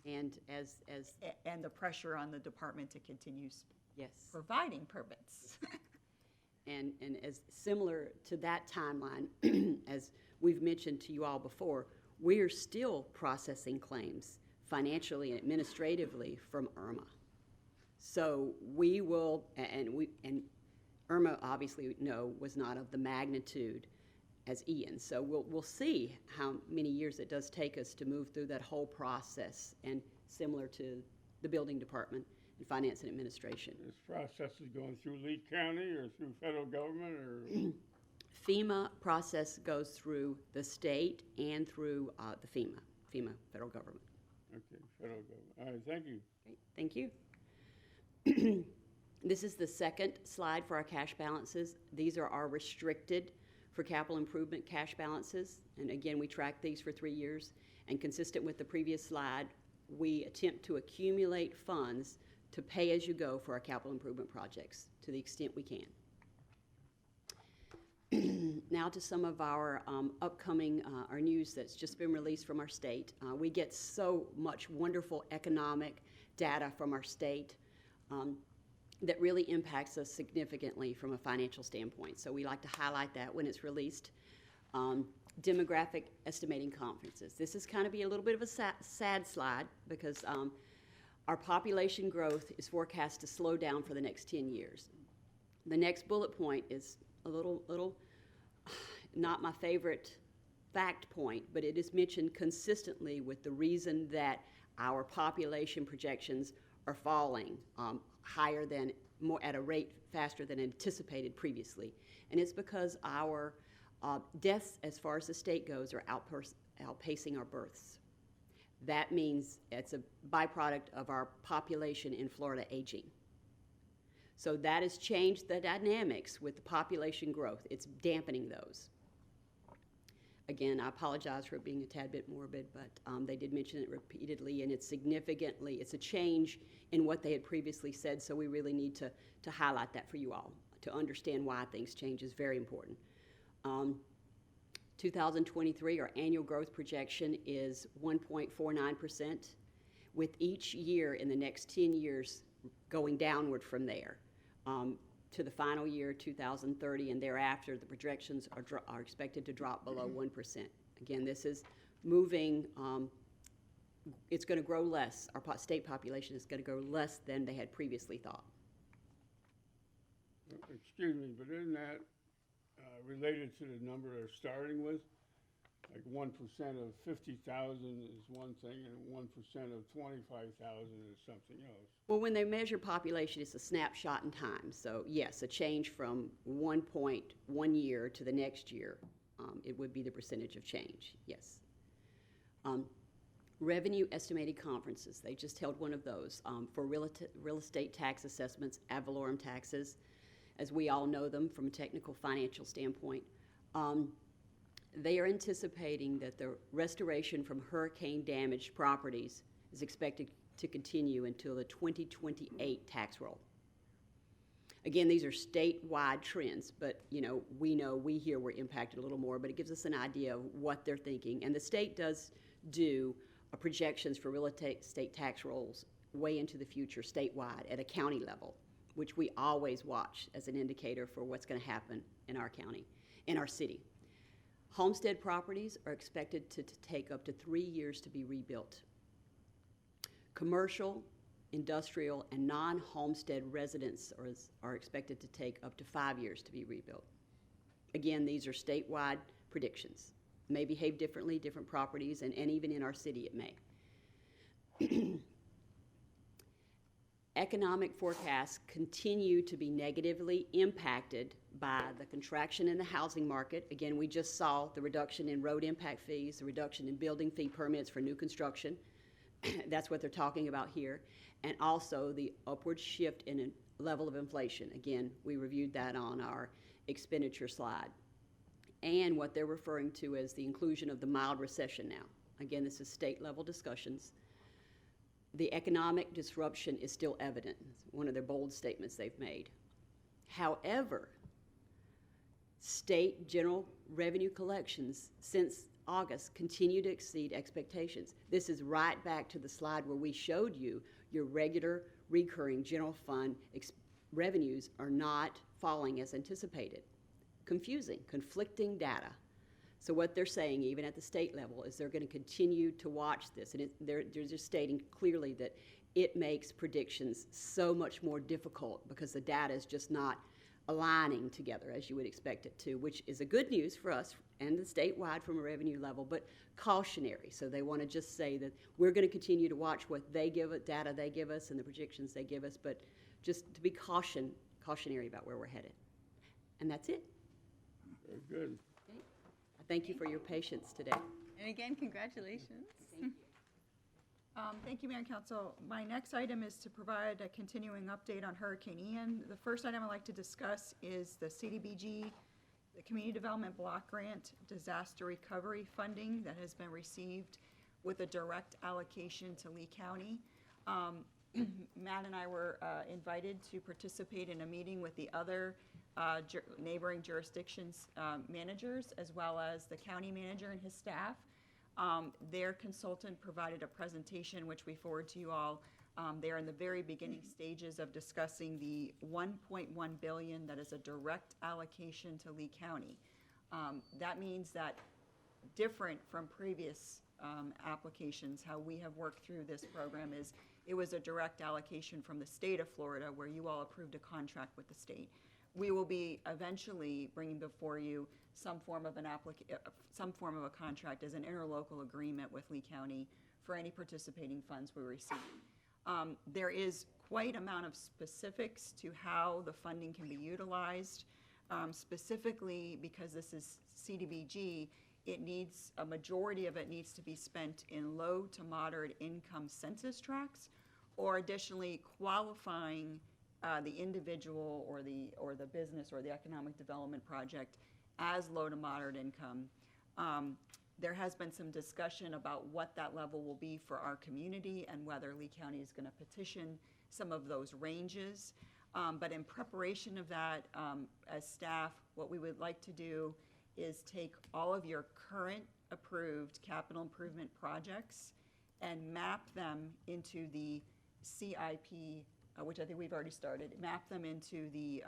And and the pressure on the department to continue yes. providing permits. And as similar to that timeline, as we've mentioned to you all before, we are still processing claims financially and administratively from Irma. So we will, and Irma, obviously, no, was not of the magnitude as Ian. So we'll see how many years it does take us to move through that whole process, and similar to the building department and finance and administration. This process is going through Lee County or through federal government or? FEMA process goes through the state and through the FEMA, federal government. Okay, federal government. All right, thank you. Okay, thank you. This is the second slide for our cash balances. These are our restricted for capital improvement cash balances. And again, we track these for 3 years. And consistent with the previous slide, we attempt to accumulate funds to pay as you go for our capital improvement projects to the extent we can. Now to some of our upcoming, our news that's just been released from our state. We get so much wonderful economic data from our state that really impacts us significantly from a financial standpoint. So we like to highlight that when it's released. Demographic estimating conferences. This is kind of be a little bit of a sad slide because our population growth is forecast to slow down for the next 10 years. The next bullet point is a little not my favorite fact point, but it is mentioned consistently with the reason that our population projections are falling higher than, more at a rate faster than anticipated previously. And it's because our deaths, as far as the state goes, are outpacing our births. That means it's a byproduct of our population in Florida aging. So that has changed the dynamics with the population growth. It's dampening those. Again, I apologize for being a tad bit morbid, but they did mention it repeatedly, and it's significantly, it's a change in what they had previously said, so we really need to highlight that for you all. To understand why things change is very important. 2023, our annual growth projection is 1.49%, with each year in the next 10 years going downward from there. To the final year, 2030, and thereafter, the projections are expected to drop below 1%. Again, this is moving, it's going to grow less. Our state population is going to grow less than they had previously thought. Excuse me, but isn't that related to the number they're starting with? Like 1% of 50,000 is one thing, and 1% of 25,000 is something else. Well, when they measure population, it's a snapshot in time. So yes, a change from 1 year to the next year, it would be the percentage of change, yes. Revenue estimated conferences, they just held one of those for real estate tax assessments, ad valorem taxes, as we all know them from a technical financial standpoint. They are anticipating that the restoration from hurricane-damaged properties is expected to continue until the 2028 tax roll. Again, these are statewide trends, but we here were impacted a little more, but it gives us an idea of what they're thinking. And the state does do projections for real estate tax rolls way into the future statewide at a county level, which we always watch as an indicator for what's going to happen in our county, in our city. Homestead properties are expected to take up to 3 years to be rebuilt. Commercial, industrial, and non-homestead residents are expected to take up to 5 years to be rebuilt. Again, these are statewide predictions. May behave differently, different properties, and even in our city it may. Economic forecasts continue to be negatively impacted by the contraction in the housing market. Again, we just saw the reduction in road impact fees, the reduction in building fee permits for new construction. That's what they're talking about here. And also the upward shift in a level of inflation. Again, we reviewed that on our expenditure slide. And what they're referring to as the inclusion of the mild recession now. Again, this is state level discussions. The economic disruption is still evident. It's one of their bold statements they've made. However, state general revenue collections since August continue to exceed expectations. This is right back to the slide where we showed you your regular recurring general fund revenues are not falling as anticipated. Confusing, conflicting data. So what they're saying, even at the state level, is they're going to continue to watch this. And they're just stating clearly that it makes predictions so much more difficult because the data is just not aligning together as you would expect it to, which is a good news for us and the statewide from a revenue level, but cautionary. So they want to just say that we're going to continue to watch what they give us, data they give us, and the projections they give us, but just to be cautionary about where we're headed. And that's it. Very good. Okay. I thank you for your patience today. And again, congratulations. Thank you, Mayor and Council. My next item is to provide a continuing update on Hurricane Ian. The first item I'd like to discuss is the CDBG, the Community Development Block Grant Disaster Recovery Funding that has been received with a direct allocation to Lee County. Matt and I were invited to participate in a meeting with the other neighboring jurisdictions managers, as well as the county manager and his staff. Their consultant provided a presentation, which we forward to you all. They're in the very beginning stages of discussing the $1.1 billion that is a direct allocation to Lee County. That means that, different from previous applications, how we have worked through this program is it was a direct allocation from the state of Florida, where you all approved a contract with the state. We will be eventually bringing before you some form of a contract as an interlocal agreement with Lee County for any participating funds we receive. There is quite amount of specifics to how the funding can be utilized. Specifically, because this is CDBG, a majority of it needs to be spent in low to moderate income census tracts, or additionally qualifying the individual or the business or the economic development project as low to moderate income. There has been some discussion about what that level will be for our community and whether Lee County is going to petition some of those ranges. But in preparation of that, as staff, what we would like to do is take all of your current approved capital improvement projects and map them into the CIP, which I think we've already started, map them into the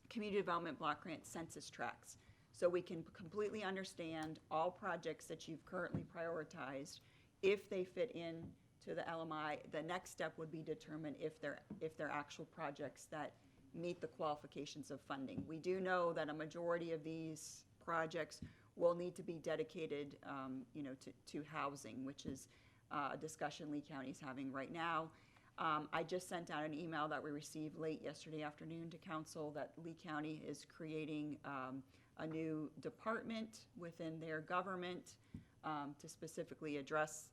Community Development Block Grant census tracts, so we can completely understand all projects that you've currently prioritized. If they fit in to the LMI, the next step would be determine if they're actual projects that meet the qualifications of funding. We do know that a majority of these projects will need to be dedicated to housing, which is a discussion Lee County is having right now. I just sent out an email that we received late yesterday afternoon to council that Lee County is creating a new department within their government to specifically address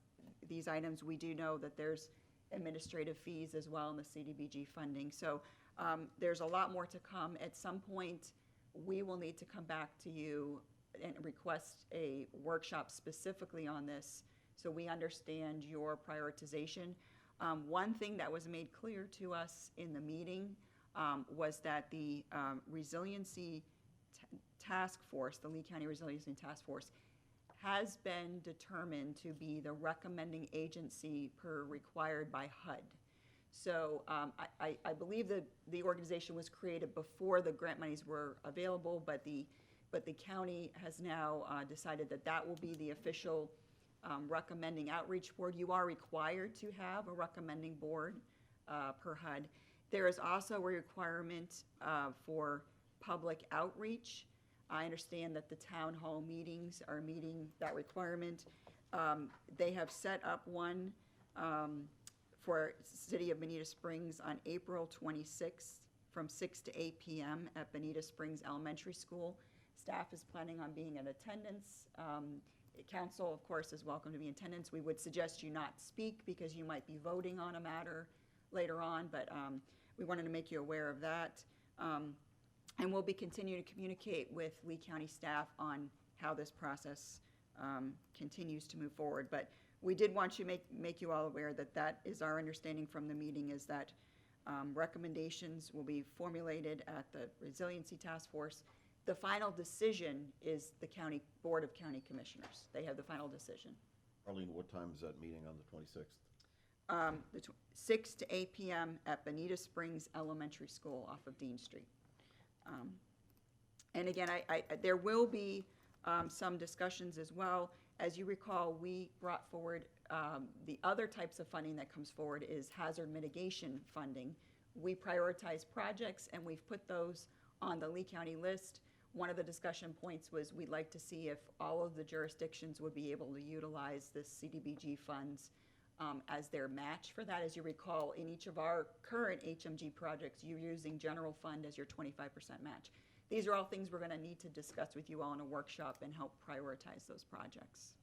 these items. We do know that there's administrative fees as well in the CDBG funding. So there's a lot more to come. At some point, we will need to come back to you and request a workshop specifically on this so we understand your prioritization. One thing that was made clear to us in the meeting was that the Resiliency Task Force, the Lee County Resiliency Task Force, has been determined to be the recommending agency per required by HUD. So I believe that the organization was created before the grant monies were available, but the county has now decided that that will be the official recommending outreach board. You are required to have a recommending board per HUD. There is also a requirement for public outreach. I understand that the town hall meetings are meeting that requirement. They have set up one for City of Bonita Springs on April 26th from 6 to 8 p.m. at Bonita Springs Elementary School. Staff is planning on being in attendance. Council, of course, is welcome to be in attendance. We would suggest you not speak because you might be voting on a matter later on, but we wanted to make you aware of that. And we'll be continuing to communicate with Lee County staff on how this process continues to move forward. But we did want to make you all aware that that is our understanding from the meeting, is that recommendations will be formulated at the Resiliency Task Force. The final decision is the County Board of County Commissioners. They have the final decision. Arlene, what time is that meeting on the 26th? 6 to 8 p.m. at Bonita Springs Elementary School off of Dean Street. And again, there will be some discussions as well. As you recall, we brought forward the other types of funding that comes forward is hazard mitigation funding. We prioritize projects, and we've put those on the Lee County list. One of the discussion points was we'd like to see if all of the jurisdictions would be able to utilize the CDBG funds as their match for that. As you recall, in each of our current HMG projects, you're using general fund as your 25% match. These are all things we're going to need to discuss with you all in a workshop and help prioritize those projects.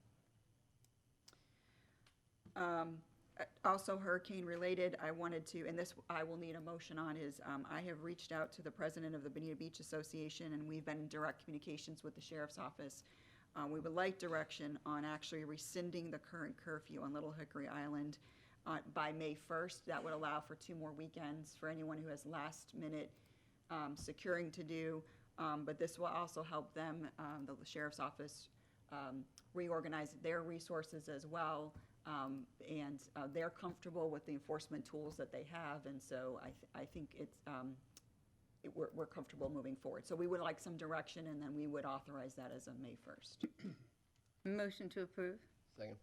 Also hurricane related, I wanted to, and this I will need a motion on, is I have reached out to the president of the Bonita Beach Association, and we've been in direct communications with the sheriff's office. We would like direction on actually rescinding the current curfew on Little Hickory Island by May 1st. That would allow for 2 more weekends for anyone who has last minute securing to do. But this will also help them, the sheriff's office, reorganize their resources as well. And they're comfortable with the enforcement tools that they have, and so I think we're comfortable moving forward. So we would like some direction, and then we would authorize that as of May 1st. Motion to approve. Second.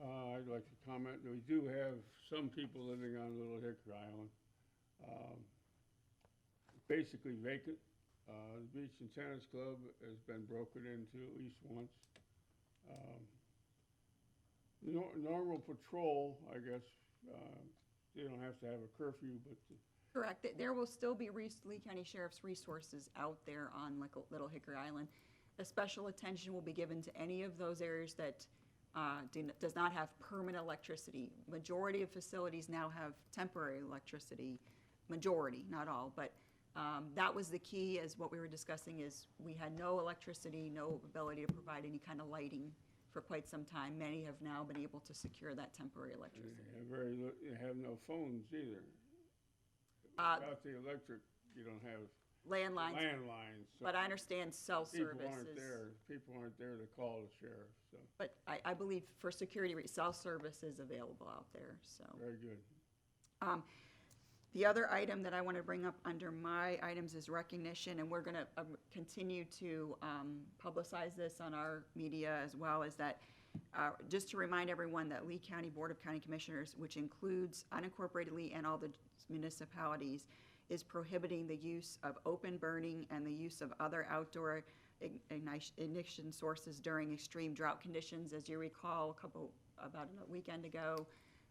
I'd like to comment that we do have some people living on Little Hickory Island. Basically vacant. The Beach and Tennis Club has been broken into at least once. Normal patrol, I guess, they don't have to have a curfew, but. Correct. There will still be Lee County Sheriff's resources out there on Little Hickory Island. The special attention will be given to any of those areas that does not have permanent electricity. Majority of facilities now have temporary electricity. Majority, not all, but that was the key, as what we were discussing, is we had no electricity, no ability to provide any kind of lighting for quite some time. Many have now been able to secure that temporary electricity. They have no phones either. Without the electric, you don't have landlines. So but I understand cell services. People aren't there to call the sheriff. So. But I believe for security, cell service is available out there. So very good. The other item that I want to bring up under my items is recognition, and we're going to continue to publicize this on our media as well, is that just to remind everyone that Lee County Board of County Commissioners, which includes unincorporated Lee and all the municipalities, is prohibiting the use of open burning and the use of other outdoor ignition sources during extreme drought conditions. As you recall, about a weekend ago,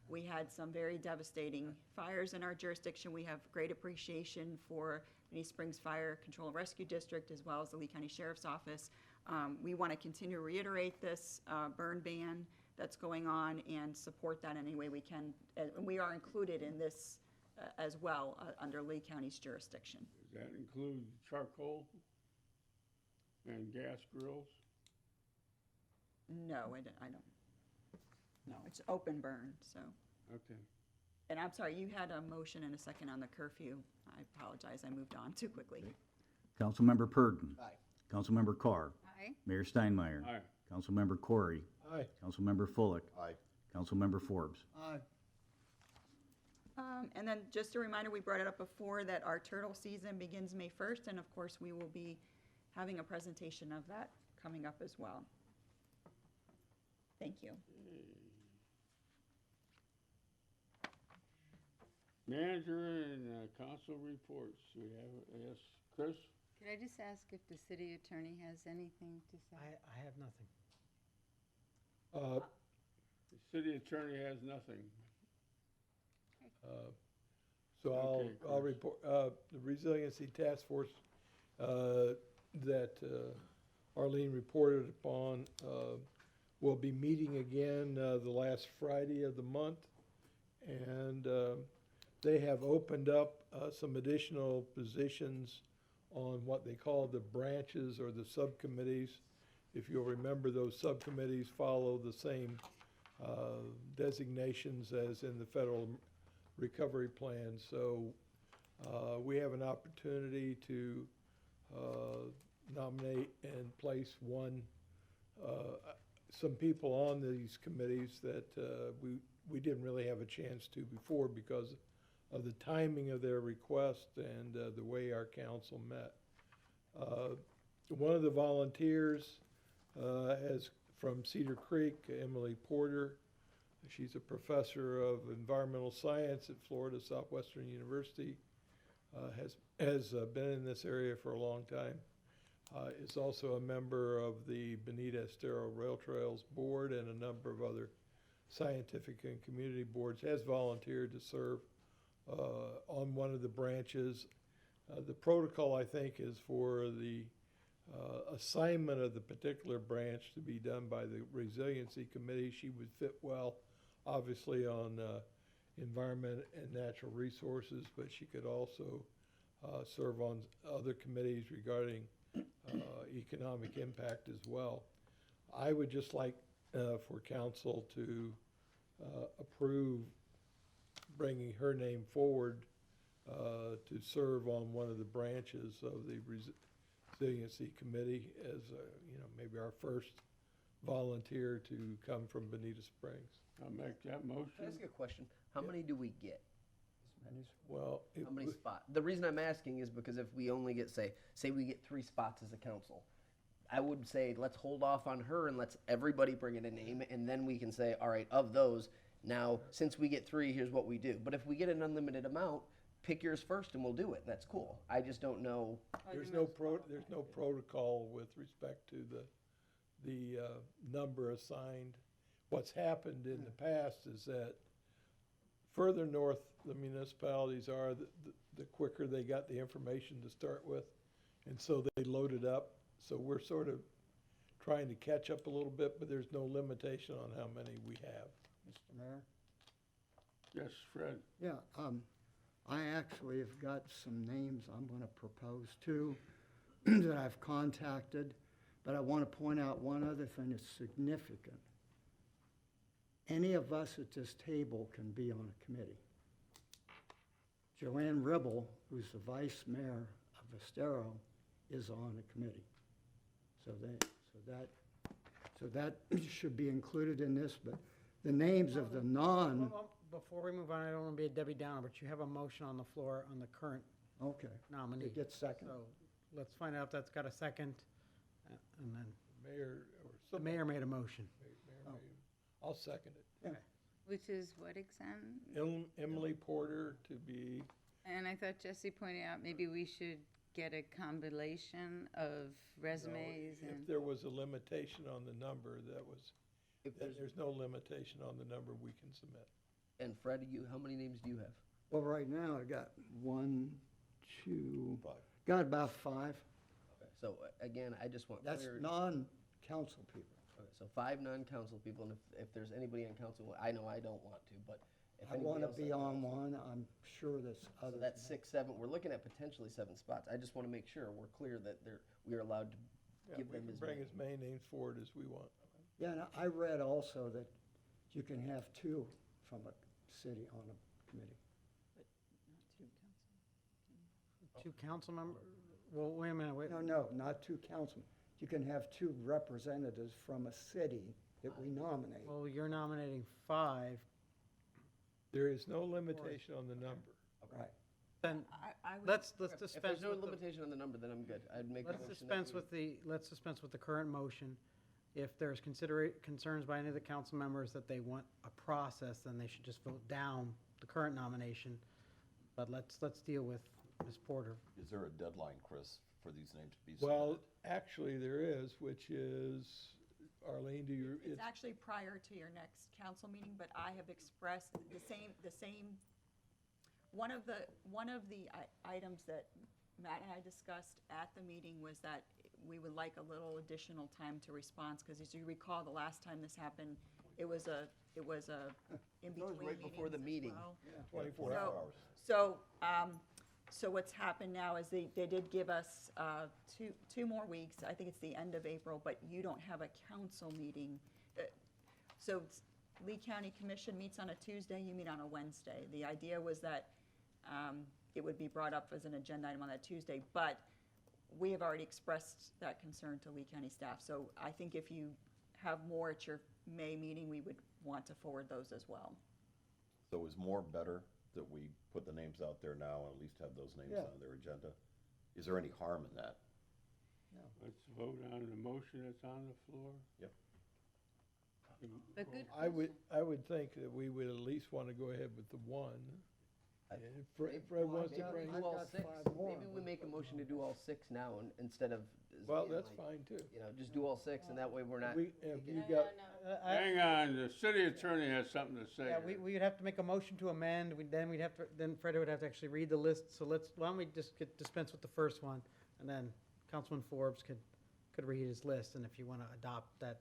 we had some very devastating fires in our jurisdiction. We have great appreciation for Bonita Springs Fire Control and Rescue District, as well as the Lee County Sheriff's Office. We want to continue to reiterate this burn ban that's going on and support that any way we can. And we are included in this as well under Lee County's jurisdiction. Does that include charcoal and gas grills? No, I don't. No, it's open burn, so. Okay. And I'm sorry, you had a motion and a second on the curfew. I apologize, I moved on too quickly. Councilmember Purdon. Aye. Councilmember Carr. Aye. Mayor Steinmeier. Aye. Councilmember Corey. Aye. Councilmember Fullick. Aye. Councilmember Forbes. Aye. And then just a reminder, we brought it up before, that our turtle season begins May 1st, and of course, we will be having a presentation of that coming up as well. Thank you. Manager and council reports. We have, yes, Chris? Could I just ask if the city attorney has anything to say? I have nothing. The city attorney has nothing. So Okay, I'll Chris. report, the Resiliency Task Force that Arlene reported upon will be meeting again the last Friday of the month. And they have opened up some additional positions on what they call the branches or the subcommittees. If you'll remember, those subcommittees follow the same designations as in the federal recovery plan. So we have an opportunity to nominate and place some people on these committees that we didn't really have a chance to before because of the timing of their request and the way our council met. One of the volunteers is from Cedar Creek, Emily Porter. She's a professor of environmental science at Florida Southwestern University. has been in this area for a long time. Is also a member of the Bonita Estero Rail Trails Board and a number of other scientific and community boards. Has volunteered to serve on one of the branches. The protocol, I think, is for the assignment of the particular branch to be done by the Resiliency Committee. She would fit well, obviously, on environment and natural resources, but she could also serve on other committees regarding economic impact as well. I would just like for council to approve bringing her name forward to serve on one of the branches of the Resiliency Committee as, maybe our first volunteer to come from Bonita Springs. I'll make that motion. Can I ask you a question? How many do we get? Well, How many spots? The reason I'm asking is because if we only get, say we get 3 spots as a council, I would say let's hold off on her and let's everybody bring in a name, and then we can say, all right, of those, now, since we get 3, here's what we do. But if we get an unlimited amount, pick yours first and we'll do it. That's cool. I just don't know. There's no protocol with respect to the number assigned. What's happened in the past is that further north the municipalities are, the quicker they got the information to start with, and so they loaded up. So we're sort of trying to catch up a little bit, but there's no limitation on how many we have. Mr. Mayor? Yes, Fred. Yeah, I actually have got some names I'm going to propose too that I've contacted, but I want to point out one other thing that's significant. Any of us at this table can be on a committee. Joanne Ribble, who's the vice mayor of Estero, is on a committee. So that should be included in this, but the names of the Before we move on, I don't want to be a Debbie Downer, but you have a motion on the floor on the current nominee. It gets second. So let's find out if that's got a second, and then Mayor or the somebody. mayor made a motion. I'll second it. Which is what exam? Emily Porter to be, And I thought Jesse pointed out maybe we should get a compilation of resumes if and. there was a limitation on the number, there's no limitation on the number we can submit. And Fred, how many names do you have? Well, right now I got 1, 2, 5. got about 5. Okay, so again, I just want That's clarity. non-council people. Okay, so 5 non-council people, and if there's anybody on council, I know I don't want to, but if I want to anybody be else on wants- one. I'm sure there's So others. that's 6, 7, we're looking at potentially 7 spots. I just want to make sure we're clear that we are allowed to Yeah, give we them can as bring many. as many names forward as we want. Yeah, and I read also that you can have 2 from a city on a committee. 2 council members? Well, wait a minute, wait. No, not 2 councilmen. You can have 2 representatives from a city that we nominate. Well, you're nominating 5. There is no limitation on the number. Right. Then I would. let's If there's dispense no with the, limitation on the number, then I'm good. I'd make the let's motion. dispense with let's dispense with the current motion. If there's concerns by any of the council members that they want a process, then they should just vote down the current nomination. But let's deal with Ms. Porter. Is there a deadline, Chris, for these names to be Well, submitted? actually, there is, which is, Arlene, do you? It's actually prior to your next council meeting, but I have expressed the same, one of the items that Matt and I discussed at the meeting was that we would like a little additional time to respond, because as you recall, the last time this happened, it was a in between was right before the meetings meeting. as well. 24 hours. So what's happened now is they did give us two more weeks. I think it's the end of April, but you don't have a council meeting. So Lee County Commission meets on a Tuesday, you meet on a Wednesday. The idea was that it would be brought up as an agenda item on that Tuesday, but we have already expressed that concern to Lee County staff. So I think if you have more at your May meeting, we would want to forward those as well. So is more better that we put the names out there now and at least have those names on their agenda? Is there any harm in that? Let's vote on the motion that's on the floor. Yep. But good I would think that we would at least want to go ahead with the one. Fred wants to Maybe bring. we do all got 6. 5 more. Maybe we make a motion to do all 6 now instead of. Well, you know, that's like, fine too. You know, just do all 6, and that way we're not. Have you taking- got, Hang on, the city attorney has something to say. Yeah, we would have to make a motion to amend, then we'd have to, then Fred would have to actually read the list, so why don't we just dispense with the first one, and then Councilman Forbes could read his list, and if you want to adopt that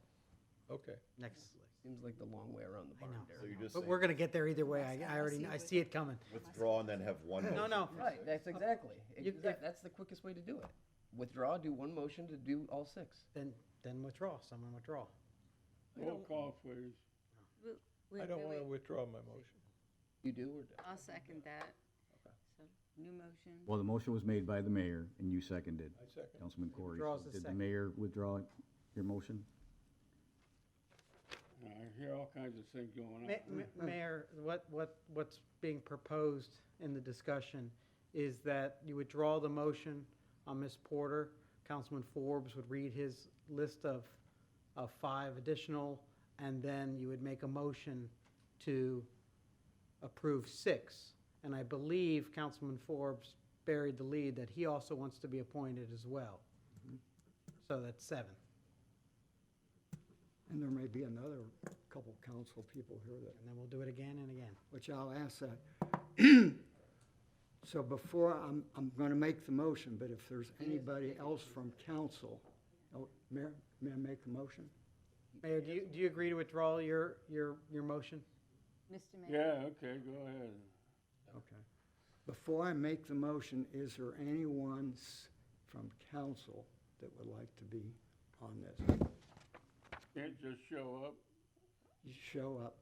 okay. next. Seems like the long way around the I barn. know. Derek. So you're just But saying we're gonna get there either way, I see it coming. withdraw and then have one motion? No, Right, that's exactly. You- That's the quickest way to do it. Withdraw, do one motion to do all 6. then withdraw, someone withdraw. Roll call, please. I don't want to withdraw my motion. You do or do? I'll second that. So, new motion. Well, the motion was made by the mayor, and you seconded. I second. Councilman Corey. withdraws the Did the second. mayor withdraw your motion? I hear all kinds of things going on. Mayor, what's being proposed in the discussion is that you withdraw the motion on Ms. Porter. Councilman Forbes would read his list of 5 additional, and then you would make a motion to approve 6. And I believe Councilman Forbes buried the lead that he also wants to be appointed as well. So that's 7. And there may be another couple council people here that, And then we'll do it again and again. which I'll ask that. So before, I'm gonna make the motion, but if there's anybody else from council, oh, Mayor, may I make the motion? Mayor, do you agree to withdraw your motion? Mr. Mayor? Yeah, okay, go ahead. Okay. Before I make the motion, is there anyone from council that would like to be on this? Can't just show up. You show up.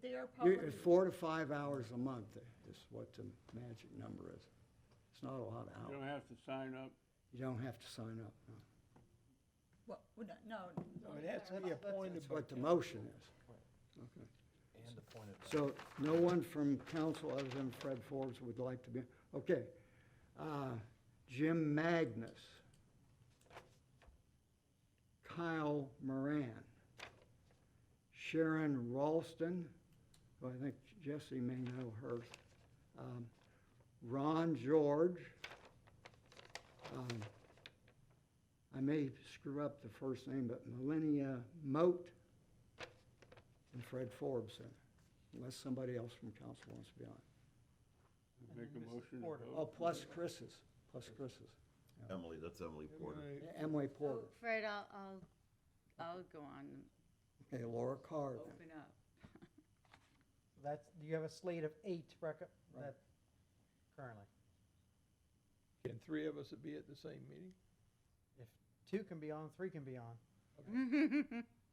They are It's 4 to 5 hours a month is what the magic number is. It's not a lot of You hours. don't have to sign up. You don't have to sign up, no. Well, no. It has to be appointed That's by what the council. motion is. Okay. So no one from council other than Fred Forbes would like to be, okay. Jim Magnus. Kyle Moran. Sharon Ralston, who I think Jesse may know her. Ron George. I may screw up the first name, but Melania Moat. And Fred Forbes, unless somebody else from council wants to be on. Make a motion. to Porter. vote. Oh, plus Chris's. Emily, that's Emily Porter. Emily Porter. Oh, Fred, I'll go on and Okay, Laura Carr then. open up. You have a slate of 8 currently. Can 3 of us be at the same meeting? If 2 can be on, 3 can be on.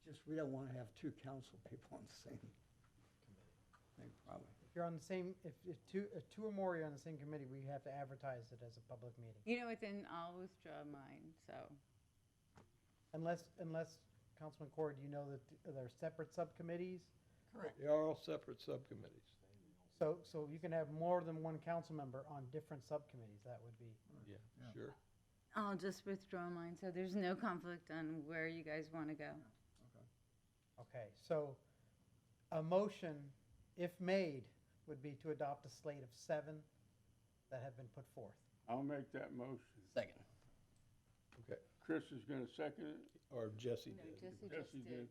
Just, we don't want to have 2 council people on the same thing, probably. If you're on the same, if 2 or more are on the same committee, we have to advertise it as a public meeting. You know what, then I'll withdraw mine, so. Unless, Councilman Corey, do you know that they're separate subcommittees? Correct. They are all separate subcommittees. So you can have more than one council member on different subcommittees, that would be. Yeah, sure. I'll just withdraw mine, so there's no conflict on where you guys want to go. Okay, so a motion, if made, would be to adopt a slate of 7 that have been put forth. I'll make that motion. Second. Okay. Chris is gonna second it. Or Jesse No, did. Jesse just Jesse did. did.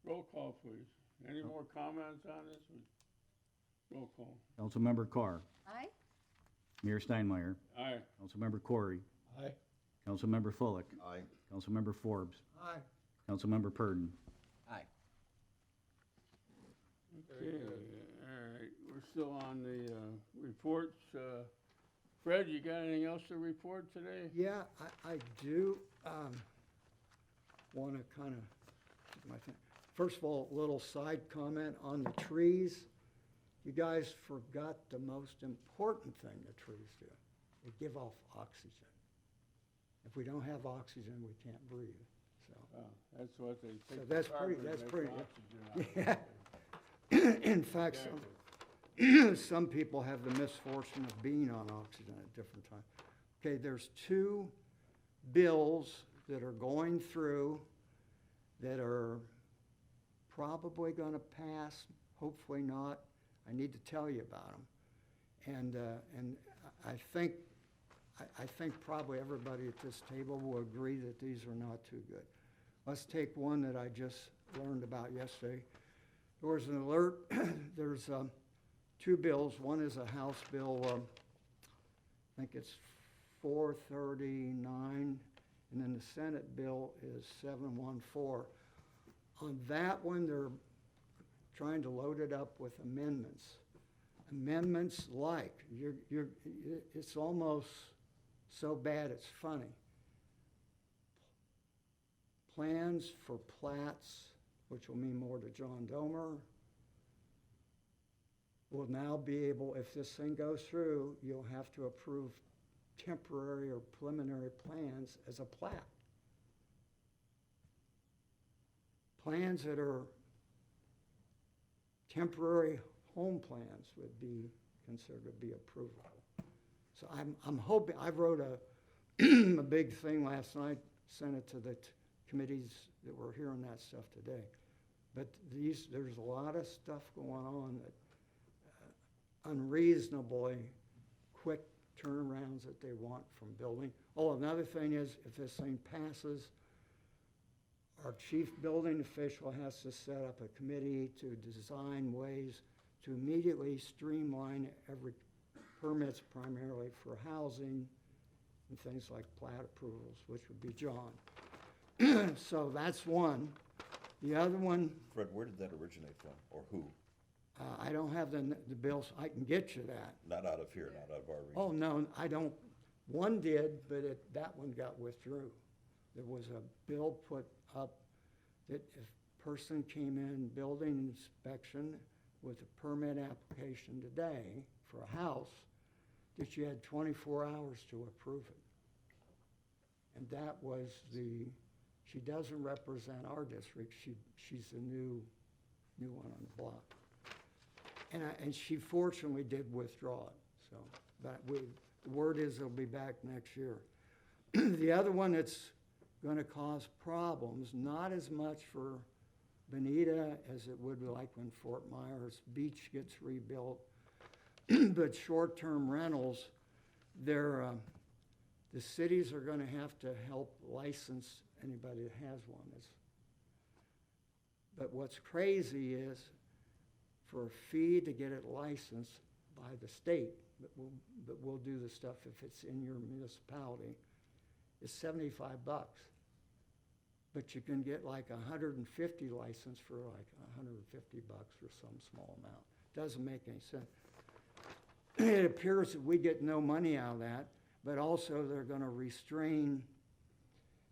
Roll call, please. Any more comments on this? Roll call. Councilmember Carr, Aye? Mayor Steinmeier, Aye. Councilmember Corey, Aye. Councilmember Fullick, Aye. Councilmember Forbes, Aye. Councilmember Purdon. Aye. Okay, all right, we're still on the reports. Fred, you got anything else to report today? Yeah, I do want to kind of, first of all, a little side comment on the trees. You guys forgot the most important thing the trees do. They give off oxygen. If we don't have oxygen, we can't breathe, so. That's what they So take. that's the pretty, carbon that's and pretty. make oxygen out of. Yeah. In fact, some people have the misfortune of being on oxygen at different times. Okay, there's 2 bills that are going through that are probably going to pass, hopefully not. I need to tell you about them. And I think, I think probably everybody at this table will agree that these are not too good. Let's take one that I just learned about yesterday. There was an alert, there's two bills. One is a House Bill, I think it's 439, and then the Senate bill is 714. On that one, they're trying to load it up with amendments. Amendments like, it's almost so bad it's funny. Plans for plats, which will mean more to John Domer, will now be able, if this thing goes through, you'll have to approve temporary or preliminary plans as a plat. Plans that are temporary home plans would be considered to be approvable. So I'm hoping, I wrote a big thing last night, sent it to the committees that were hearing that stuff today. But there's a lot of stuff going on that unreasonably quick turnarounds that they want from building. Oh, another thing is, if this thing passes, our chief building official has to set up a committee to design ways to immediately streamline every permits primarily for housing and things like plat approvals, which would be John. So that's one. The other one, Fred, where did that originate from, or who? I don't have the bills. I can get you that. Not out of here, not out of our region. Oh, no, I don't. One did, but that one got withdrew. There was a bill put up that if a person came in building inspection with a permit application today for a house, that you had 24 hours to approve it. And that was she doesn't represent our district. She's the new one on the block. And she fortunately did withdraw it. So, but the word is it'll be back next year. The other one that's going to cause problems, not as much for Bonita as it would like when Fort Myers Beach gets rebuilt, but short-term rentals, the cities are going to have to help license anybody that has one. But what's crazy is for a fee to get it licensed by the state, but we'll do the stuff if it's in your municipality, is $75. But you can get like 150 license for like 150 bucks or some small amount. Doesn't make any sense. It appears that we get no money out of that, but also they're going to restrain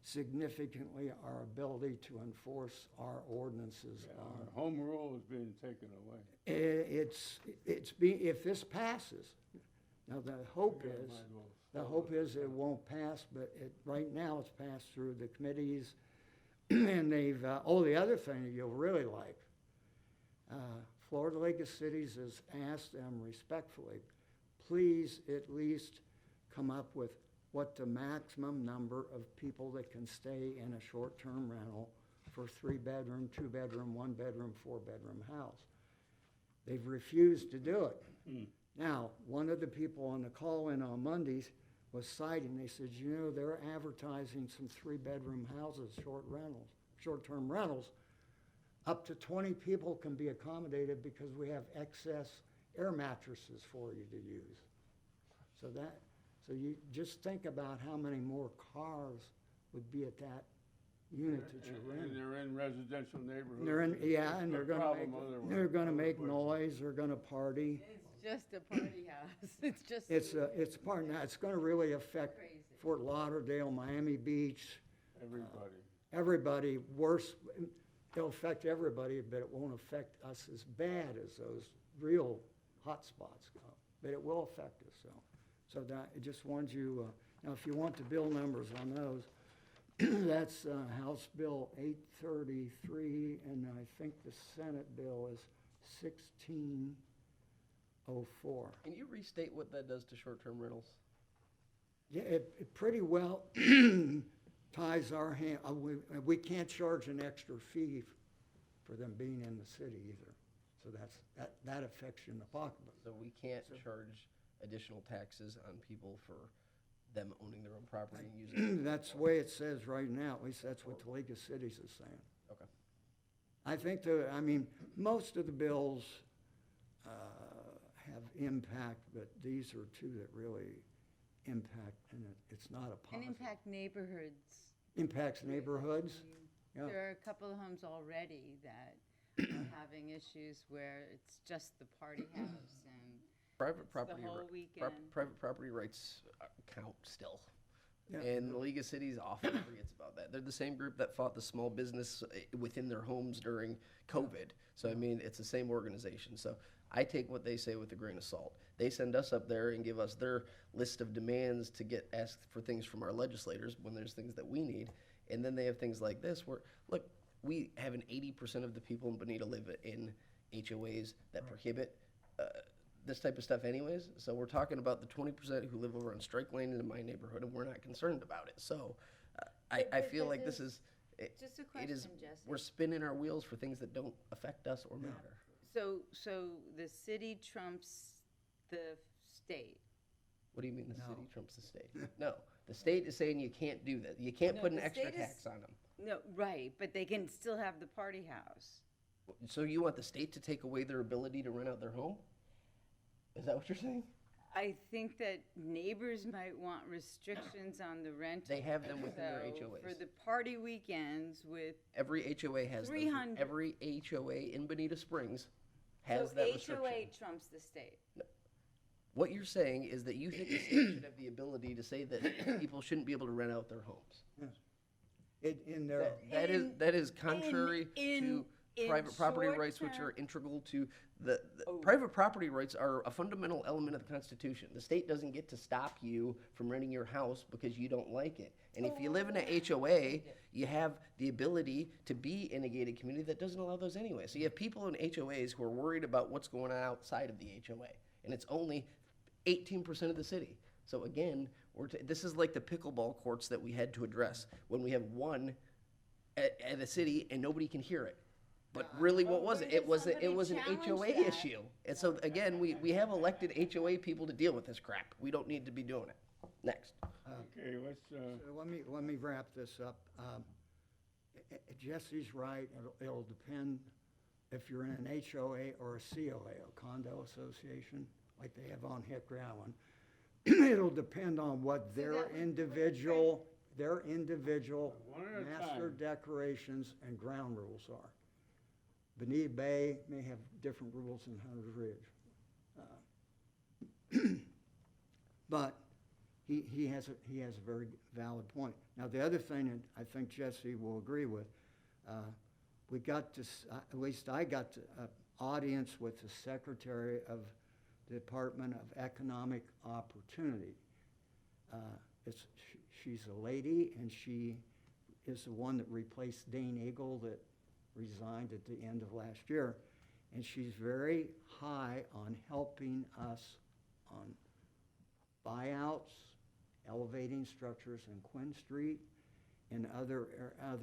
significantly our ability to enforce our ordinances. Our home rule is being taken away. If this passes, now the hope is it won't pass, but right now it's passed through the committees, and they've, the other thing that you'll really like, Florida League of Cities has asked them respectfully, please at least come up with what the maximum number of people that can stay in a short-term rental for 3-bedroom, 2-bedroom, 1-bedroom, 4-bedroom house. They've refused to do it. Now, one of the people on the call-in on Mondays was citing, they said, they're advertising some 3-bedroom houses, short-term rentals. Up to 20 people can be accommodated because we have excess air mattresses for you to use. So you just think about how many more cars would be at that unit that you're in. And they're in residential neighborhoods. And they're gonna make noise, they're gonna party. It's just a party house. It's just. It's a party. Now, it's gonna really affect Fort Lauderdale, Miami Beach. Everybody, worse, it'll affect everybody, but it won't affect us as bad as those real hot spots go. But it will affect us, so that, I just wanted you, now if you want the bill numbers on those, that's House Bill 833, and I think the Senate bill is 1604. Can you restate what that does to short-term rentals? Yeah, it pretty well ties our hand. We can't charge an extra fee for them being in the city either. So that affects you in the pocketbook. So we can't charge additional taxes on people for them owning their own property and using it. That's the way it says right now, at least that's what the League of Cities is saying. Okay. I think most of the bills have impact, but these are two that really impact, and it's not a And positive. impact neighborhoods. Impacts neighborhoods, yeah. There are a couple of homes already that are having issues where it's just the party house and Private it's property, the whole ri- weekend. private property rights count still. Yeah. And the League of Cities often forgets about that. They're the same group that fought the small business within their homes during COVID. So, I mean, it's the same organization. So I take what they say with a grain of salt. They send us up there and give us their list of demands to get asked for things from our legislators when there's things that we need. And then they have things like this where, look, we have an 80% of the people in Bonita live in HOAs that prohibit this type of stuff anyways. So we're talking about the 20% who live over on Strike Lane in my neighborhood, and we're not concerned about it. So I But feel like this is, Just a it is, question, Jesse. we're spinning our wheels for things that don't affect us or matter. So the city trumps the state. What do you mean the No. city trumps the state? No, the state is saying you can't do that. You can't No, put an the extra state is- tax on them. No, right, but they can still have the party house. So you want the state to take away their ability to rent out their home? Is that what you're saying? I think that neighbors might want restrictions on the rent. They have them within their So, HOAs. For the party weekends with, Every HOA has those. 300. Every HOA in Bonita Springs has so that HOA restriction. trumps the state. What you're saying is that you think the state should have the ability to say that people shouldn't be able to rent out their homes. Yes. In their, That is contrary to in private property short rights, which term- are integral to the private property rights are a fundamental element of the Constitution. The state doesn't get to stop you from renting your house because you don't like it. And if you live in a HOA, you have the ability to be in a gated community that doesn't allow those anyway. So you have people in HOAs who are worried about what's going on outside of the HOA, and it's only 18% of the city. So again, this is like the pickleball courts that we had to address when we have one at a city and nobody can hear it. But really, what was it? It was an HOA issue. And so again, we have elected HOA people to deal with this crap. We don't need to be doing it. Next. Okay, let's, so let me wrap this up. Jesse's right, it'll depend if you're in an HOA or a COA, a condo association, like they have on Hickory Island. It'll depend on what their individual One at a master time. decorations and ground rules are. Bonita Bay may have different rules than Hunter's Ridge. But he has a very valid point. Now, the other thing that I think Jesse will agree with, we got to, at least I got an audience with the Secretary of the Department of Economic Opportunity. She's a lady, and she is the one that replaced Dane Eagle that resigned at the end of last year. And she's very high on helping us on buyouts, elevating structures in Quinn Street, and other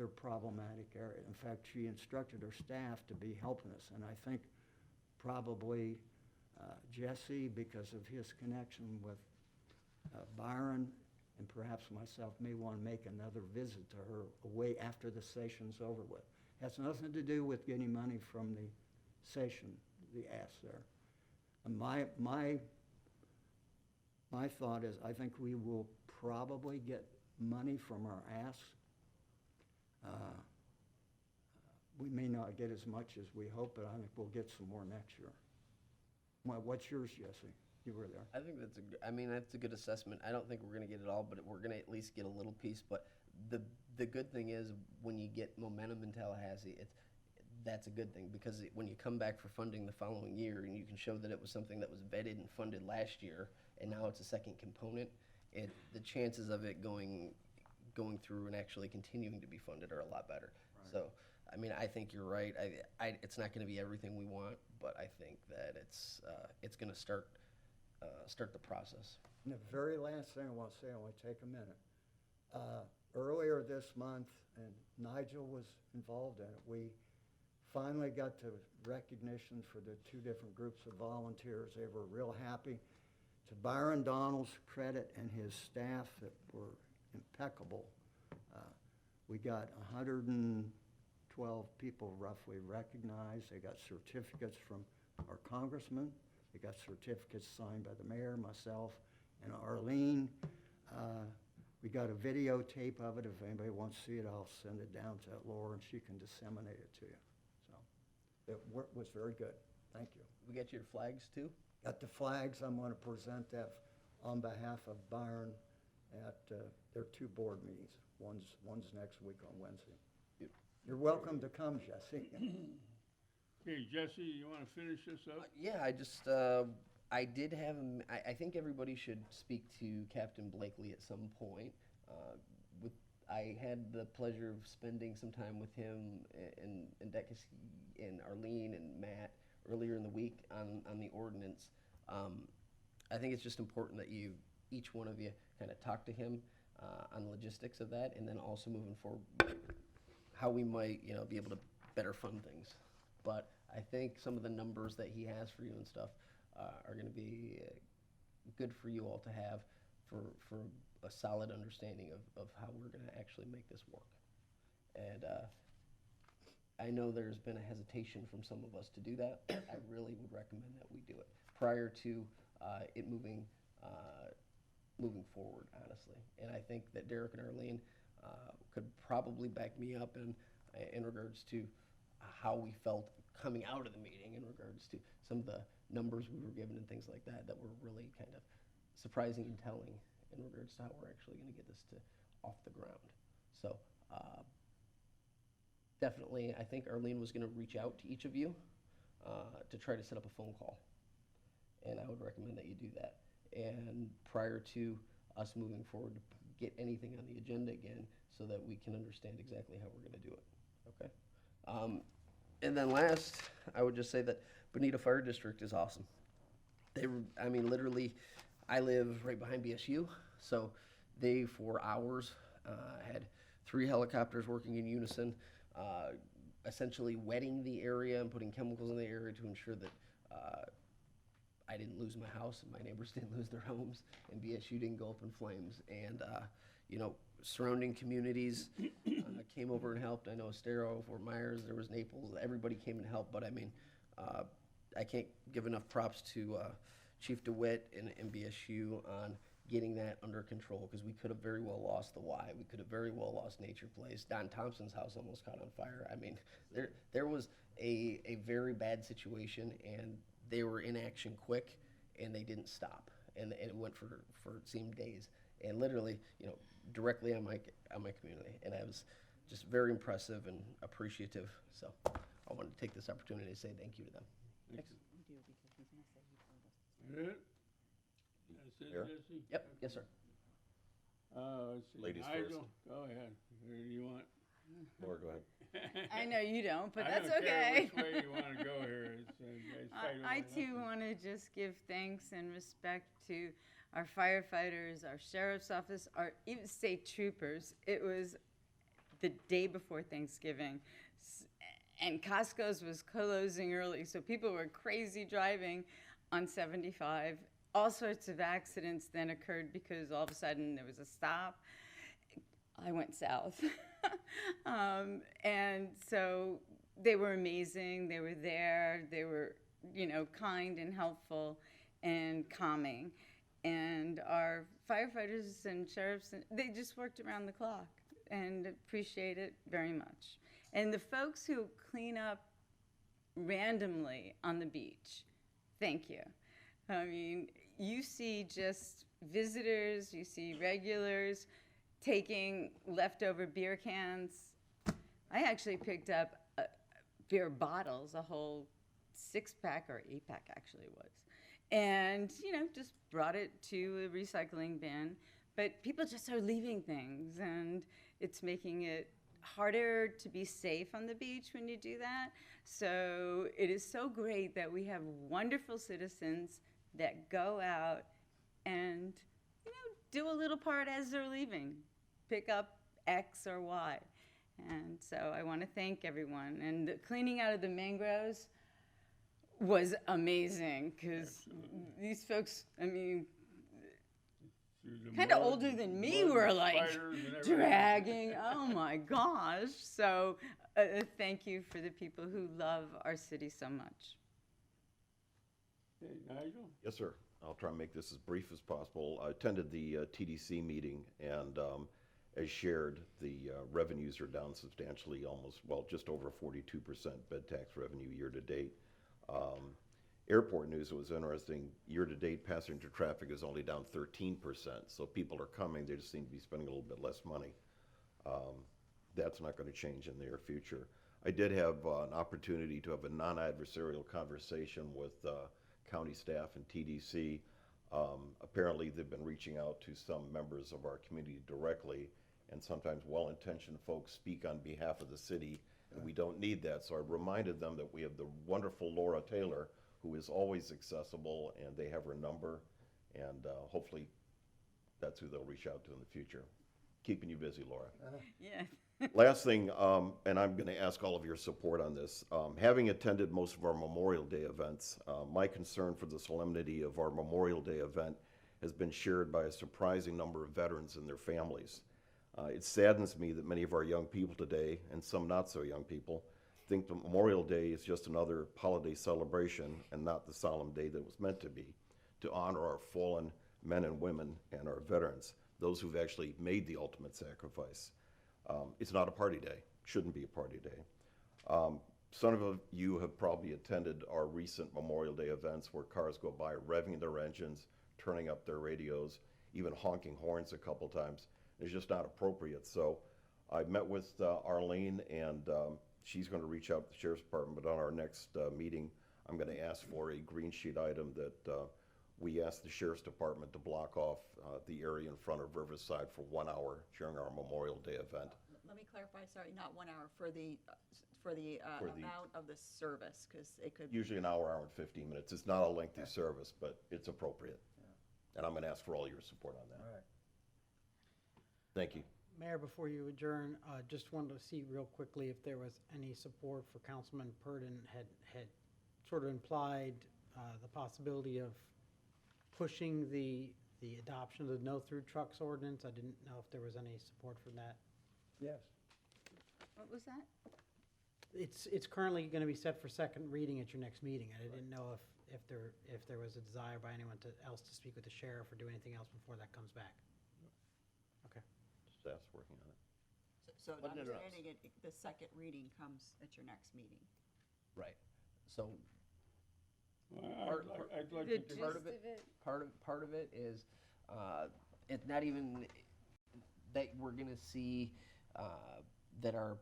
problematic areas. In fact, she instructed her staff to be helping us. And I think probably Jesse, because of his connection with Byron, and perhaps myself, may want to make another visit to her away after the session's over with. Has nothing to do with getting money from the session, the ask there. And my thought is, I think we will probably get money from our ask. We may not get as much as we hope, but I think we'll get some more next year. What's yours, Jesse? You were there. I think that's a good assessment. I don't think we're going to get it all, but we're going to at least get a little piece. But the good thing is when you get momentum in Tallahassee, that's a good thing, because when you come back for funding the following year and you can show that it was something that was vetted and funded last year and now it's a second component, the chances of it going through and actually continuing to be funded are a lot better. Right. So, I mean, I think you're right. It's not going to be everything we want, but I think that it's going to start the process. And the very last thing I want to say, I want to take a minute. Earlier this month, and Nigel was involved in it, we finally got to recognition for the two different groups of volunteers. They were real happy. To Byron Donald's credit and his staff that were impeccable, we got 112 people roughly recognized. They got certificates from our congressman. They got certificates signed by the mayor, myself, and Arlene. We got a videotape of it. If anybody wants to see it, I'll send it down to Laura and she can disseminate it to you. So it was very good. Thank you. We get your flags too? Got the flags. I'm going to present that on behalf of Byron at their 2 board meetings. One's next week on Wednesday. You're welcome to come, Jesse. Okay, Jesse, you want to finish this up? Yeah, I did have, I think everybody should speak to Captain Blakely at some point. I had the pleasure of spending some time with him and Dekis and Arlene and Matt earlier in the week on the ordinance. I think it's just important that each one of you kind of talk to him on the logistics of that, and then also moving forward, how we might, be able to better fund things. But I think some of the numbers that he has for you and stuff are going to be good for you all to have for a solid understanding of how we're going to actually make this work. And I know there's been a hesitation from some of us to do that. I really would recommend that we do it prior to it moving forward, honestly. And I think that Derek and Arlene could probably back me up in regards to how we felt coming out of the meeting, in regards to some of the numbers we were given and things like that were really kind of surprising and telling in regards to how we're actually going to get this off the ground. So definitely, I think Arlene was going to reach out to each of you to try to set up a phone call. And I would recommend that you do that. And prior to us moving forward, to get anything on the agenda again so that we can understand exactly how we're going to do it. Okay? And then last, I would just say that Bonita Fire District is awesome. Literally, I live right behind BSU, so they, for hours, had 3 helicopters working in unison, essentially wetting the area and putting chemicals in the area to ensure that I didn't lose my house and my neighbors didn't lose their homes and BSU didn't go up in flames. And, surrounding communities came over and helped. I know Estero, Fort Myers, there was Naples, everybody came and helped. But I can't give enough props to Chief DeWitt and BSU on getting that under control, because we could have very well lost the Y. We could have very well lost Nature Place. Don Thompson's house almost caught on fire. There was a very bad situation, and they were in action quick, and they didn't stop, and it went for it seemed days, and literally, directly on my community, and I was just very impressive and appreciative. So I wanted to take this opportunity to say thank you to them. Thanks. That's it? That's it, Here? Jesse? Yep. Yes, sir. Let's see. Ladies Nigel, first. go ahead. Who do you want? Laura, go ahead. I know you don't, but I that's don't care okay. which way you want to go here. It's, guys fight over I too nothing. want to just give thanks and respect to our firefighters, our sheriff's office, our even state troopers. It was the day before Thanksgiving, and Costco's was closing early, so people were crazy driving on 75. All sorts of accidents then occurred because all of a sudden there was a stop. I went south. And so they were amazing. They were there. They were, kind and helpful and calming. And our firefighters and sheriffs, they just worked around the clock, and appreciate it very much. And the folks who clean up randomly on the beach, thank you. I mean, you see just visitors, you see regulars taking leftover beer cans. I actually picked up beer bottles, a whole 6-pack or 8-pack actually it was. And, just brought it to a recycling bin. But people just are leaving things, and it's making it harder to be safe on the beach when you do that. So it is so great that we have wonderful citizens that go out and, do a little part as they're leaving, pick up X or Y. And so I want to thank everyone. And the cleaning out of the mangroves, was amazing, because these folks, I mean, kind of older than me were like dragging. Oh my gosh. So thank you for the people who love our city so much. Okay, Nigel? Yes, sir. I'll try and make this as brief as possible. I attended the TDC meeting, and as shared, the revenues are down substantially, almost, well, just over 42% bed tax revenue year to date. Airport news, it was interesting, year to date passenger traffic is only down 13%, so people are coming, they just seem to be spending a little bit less money. That's not going to change in the near future. I did have an opportunity to have a non-adversarial conversation with county staff and TDC. Apparently they've been reaching out to some members of our community directly, and sometimes well-intentioned folks speak on behalf of the city, and we don't need that. So I reminded them that we have the wonderful Laura Taylor, who is always accessible, and they have her number, and hopefully that's who they'll reach out to in the future. Keeping you busy, Laura. Yeah. Last thing, and I'm going to ask all of your support on this. Having attended most of our Memorial Day events, my concern for the solemnity of our Memorial Day event has been shared by a surprising number of veterans and their families. It saddens me that many of our young people today, and some not so young people, think that Memorial Day is just another holiday celebration and not the solemn day that it was meant to be, to honor our fallen men and women and our veterans, those who've actually made the ultimate sacrifice. It's not a party day, shouldn't be a party day. Some of you have probably attended our recent Memorial Day events where cars go by revving their engines, turning up their radios, even honking horns a couple times. It's just not appropriate. So I met with Arlene, and she's going to reach out to the Sheriff's Department, but on our next meeting, I'm going to ask for a green sheet item that we ask the Sheriff's Department to block off the area in front of Riverside for 1 hour during our Memorial Day event. Let me clarify, sorry, not 1 hour, for the amount of the service, because it could. Usually an hour, hour and 15 minutes. It's not a lengthy service, but it's appropriate. And I'm going to ask for all your support on that. All right. Thank you. Mayor, before you adjourn, just wanted to see real quickly if there was any support for Councilman Purdon had sort of implied the possibility of pushing the adoption of the no-through trucks ordinance. I didn't know if there was any support for that. Yes. What was that? It's currently going to be set for second reading at your next meeting. I didn't know if there was a desire by anyone else to speak with the sheriff or do anything else before that comes back. Okay. Staff's working on it. So But no, no, no. understanding it, the second reading comes at your next meeting. Right. So Well, I'd like The to. gist part of of it, it, part of it is it's not even that we're gonna see that our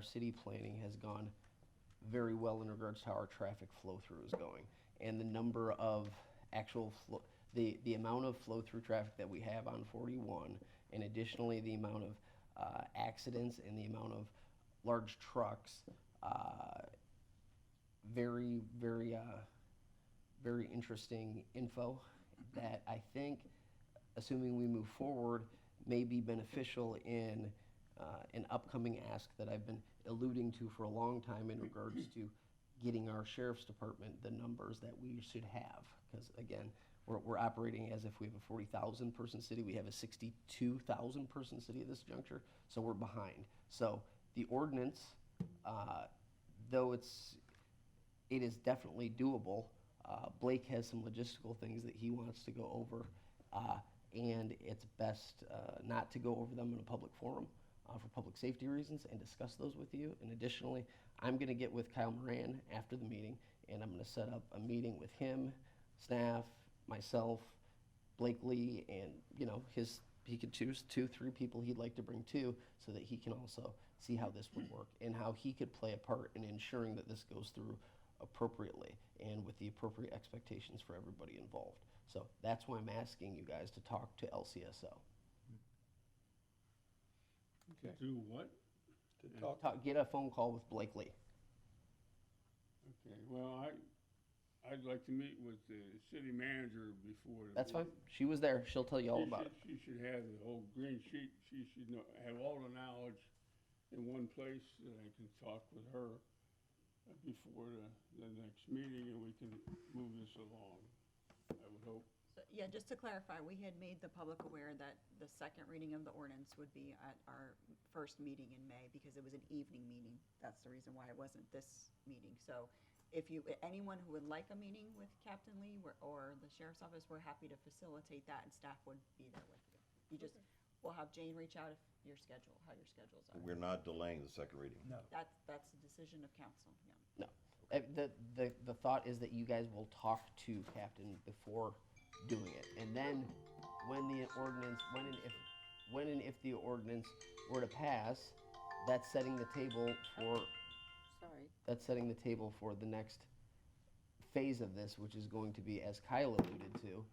city planning has gone very well in regards to how our traffic flow through is going, and the number of actual the amount of flow through traffic that we have on 41, and additionally the amount of accidents and the amount of large trucks. Very interesting info that I think, assuming we move forward, may be beneficial in an upcoming ask that I've been alluding to for a long time in regards to getting our sheriff's department the numbers that we should have. Because again, we're operating as if we have a 40,000 person city. We have a 62,000 person city at this juncture, so we're behind. So the ordinance, though it is definitely doable. Blake has some logistical things that he wants to go over, and it's best not to go over them in a public forum for public safety reasons and discuss those with you. And additionally, I'm going to get with Kyle Moran after the meeting, and I'm going to set up a meeting with him, staff, myself, Blakely, and he could choose 2-3 people he'd like to bring too, so that he can also see how this would work and how he could play a part in ensuring that this goes through appropriately and with the appropriate expectations for everybody involved. So that's why I'm asking you guys to talk to LCSO. To do what? Get a phone call with Blakely. Okay, well, I'd like to meet with the city manager before. That's fine. She was there. She'll tell you all about it. She should have the whole green sheet. She should have all the knowledge in one place that I can talk with her. before the next meeting, and we can move this along, I would hope. Yeah, just to clarify, we had made the public aware that the second reading of the ordinance would be at our first meeting in May because it was an evening meeting. That's the reason why it wasn't this meeting. So if anyone who would like a meeting with Captain Lee or the sheriff's office, we're happy to facilitate that, and staff would be there with you. We'll have Jane reach out if how your schedules are. We're not delaying the second reading. No. That's the decision of council, yeah. No. The thought is that you guys will talk to Captain before doing it. And then when the ordinance, when and if the ordinance were to pass, that's setting the table for, that's setting the table for the next phase of this, which is going to be, as Kyle alluded to,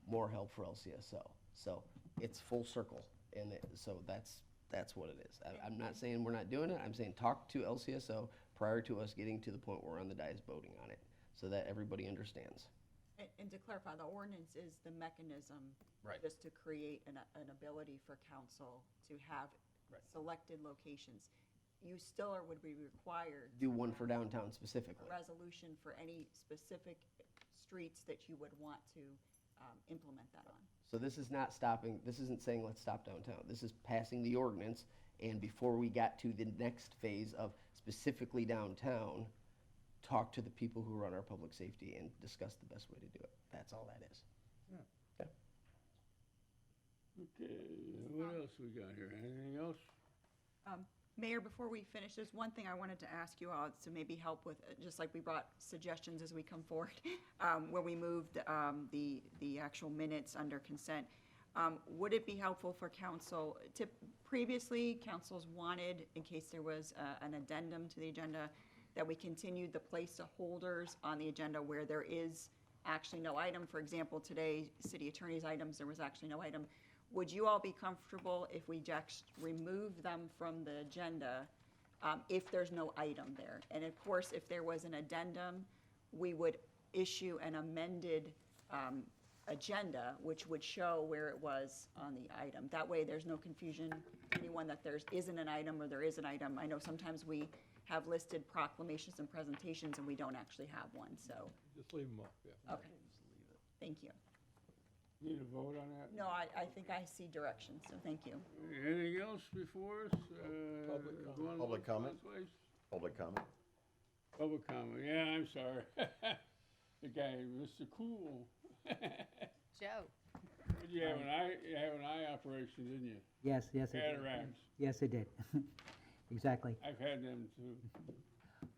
more help for LCSO. So it's full circle, and so that's what it is. I'm not saying we're not doing it. I'm saying talk to LCSO prior to us getting to the point where we're on the dais voting on it, so that everybody understands. And to clarify, the ordinance is the mechanism just to create an ability for council to have selected locations. You still would be required Do one for downtown specifically. a resolution for any specific streets that you would want to implement that on. So this is not stopping, this isn't saying let's stop downtown. This is passing the ordinance, and before we got to the next phase of specifically downtown, talk to the people who run our public safety and discuss the best way to do it. That's all that is. Okay, what else we got here? Anything else? Mayor, before we finish, there's one thing I wanted to ask you all to maybe help with, just like we brought suggestions as we come forward, where we moved the actual minutes under consent. Would it be helpful for council to, previously, councils wanted, in case there was an addendum to the agenda, that we continued the placeholders on the agenda where there is actually no item. For example, today, city attorney's items, there was actually no item. Would you all be comfortable if we just remove them from the agenda if there's no item there? And of course, if there was an addendum, we would issue an amended agenda, which would show where it was on the item. That way, there's no confusion, anyone that there isn't an item or there is an item. I know sometimes we have listed proclamations and presentations and we don't actually have one, so. Just leave them up, yeah. Okay. Thank you. Need a vote on that? No, I think I see direction, so thank you. Anything else before us? Public comment? Public comment? Public comment, yeah, I'm sorry. The guy, Mr. Cool. Joe. You have an eye operation, didn't you? Yes, I did. Cataracts. Yes, I did. Exactly. I've had them too.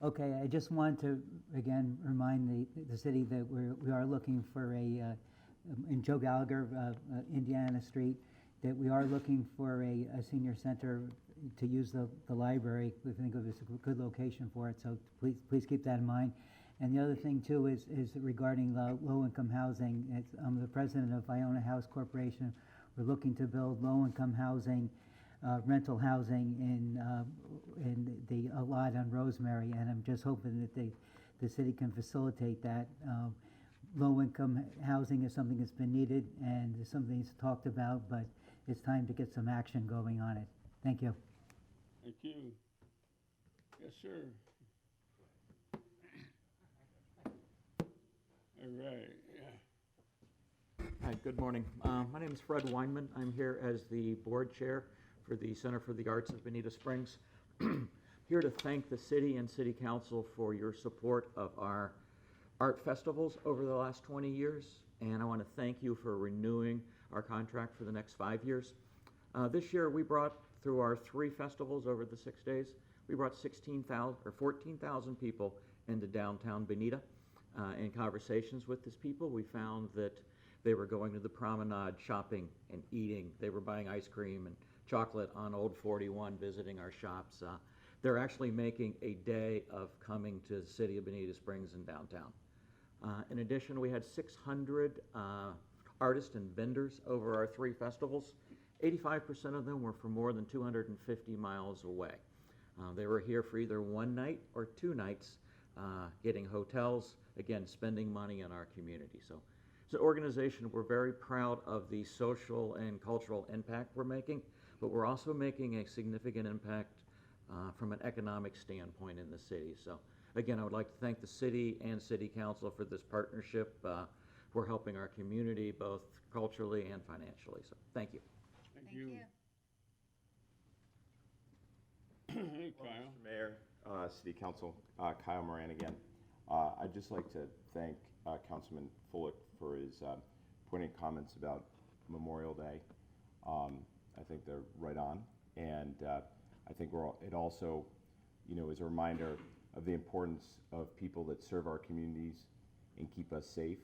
Okay, I just want to, again, remind the city that we are looking for in Joe Gallagher, Indiana Street, that we are looking for a senior center to use the library. We think it was a good location for it, so please keep that in mind. And the other thing too is regarding low-income housing. I'm the president of Iona House Corporation. We're looking to build low-income housing, rental housing in the lot on Rosemary, and I'm just hoping that the city can facilitate that. Low-income housing is something that's been needed and is something that's talked about, but it's time to get some action going on it. Thank you. Thank you. Yes, sir. All right, yeah. Hi, good morning. My name is Fred Weinman. I'm here as the board chair for the Center for the Arts of Bonita Springs. Here to thank the city and city council for your support of our art festivals over the last 20 years, and I want to thank you for renewing our contract for the next 5 years. This year we brought, through our 3 festivals over the 6 days, we brought 14,000 people into downtown Bonita. In conversations with these people, we found that they were going to the promenade, shopping and eating. They were buying ice cream and chocolate on Old 41, visiting our shops. They're actually making a day of coming to the city of Bonita Springs and downtown. In addition, we had 600 artists and vendors over our 3 festivals. 85% of them were from more than 250 miles away. They were here for either 1 night or 2 nights, getting hotels, again, spending money in our community. So as an organization, we're very proud of the social and cultural impact we're making, but we're also making a significant impact from an economic standpoint in the city. So again, I would like to thank the city and city council for this partnership. For helping our community both culturally and financially. So, thank you. Thank you. Hey, Kyle. Mr. Mayor, City Council, Kyle Moran again. I'd just like to thank Councilman Fullick for his poignant comments about Memorial Day. I think they're right on, and I think it also, is a reminder of the importance of people that serve our communities and keep us safe,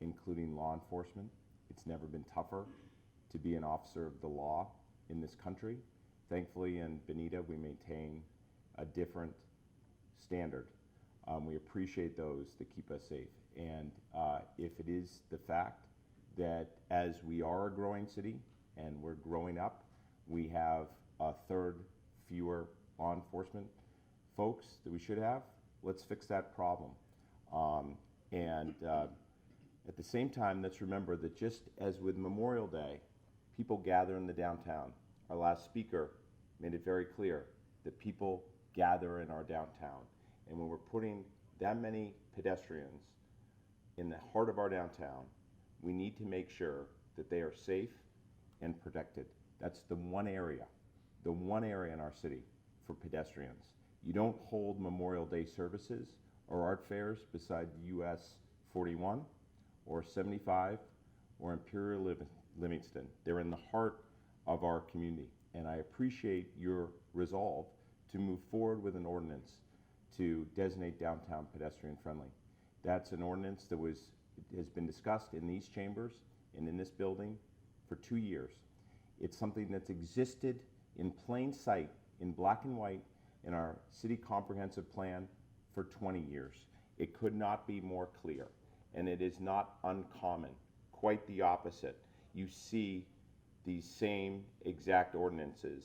including law enforcement. It's never been tougher to be an officer of the law in this country. Thankfully, in Bonita, we maintain a different standard. We appreciate those that keep us safe. And if it is the fact that as we are a growing city and we're growing up, we have a third fewer law enforcement folks that we should have, let's fix that problem. At the same time, let's remember that just as with Memorial Day, people gather in the downtown. Our last speaker made it very clear that people gather in our downtown. And when we're putting that many pedestrians in the heart of our downtown, we need to make sure that they are safe and protected. That's the one area in our city for pedestrians. You don't hold Memorial Day services or art fairs beside US 41 or 75 or Imperial Livingston. They're in the heart of our community. And I appreciate your resolve to move forward with an ordinance to designate downtown pedestrian friendly. That's an ordinance that has been discussed in these chambers and in this building for 2 years. It's something that's existed in plain sight, in black and white, in our city comprehensive plan for 20 years. It could not be more clear, and it is not uncommon, quite the opposite. You see these same exact ordinances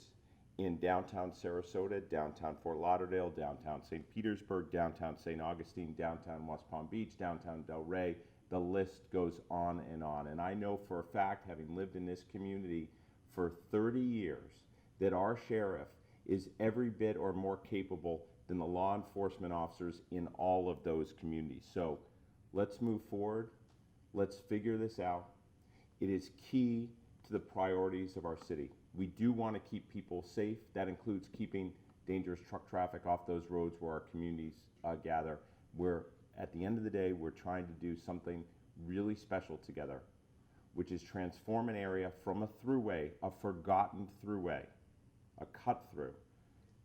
in downtown Sarasota, downtown Fort Lauderdale, downtown St. Petersburg, downtown St. Augustine, downtown West Palm Beach, downtown Delray. The list goes on. And I know for a fact, having lived in this community for 30 years, that our sheriff is every bit or more capable than the law enforcement officers in all of those communities. So let's move forward. Let's figure this out. It is key to the priorities of our city. We do want to keep people safe. That includes keeping dangerous truck traffic off those roads where our communities gather. At the end of the day, we're trying to do something really special together, which is transform an area from a throughway, a forgotten throughway, a cut through,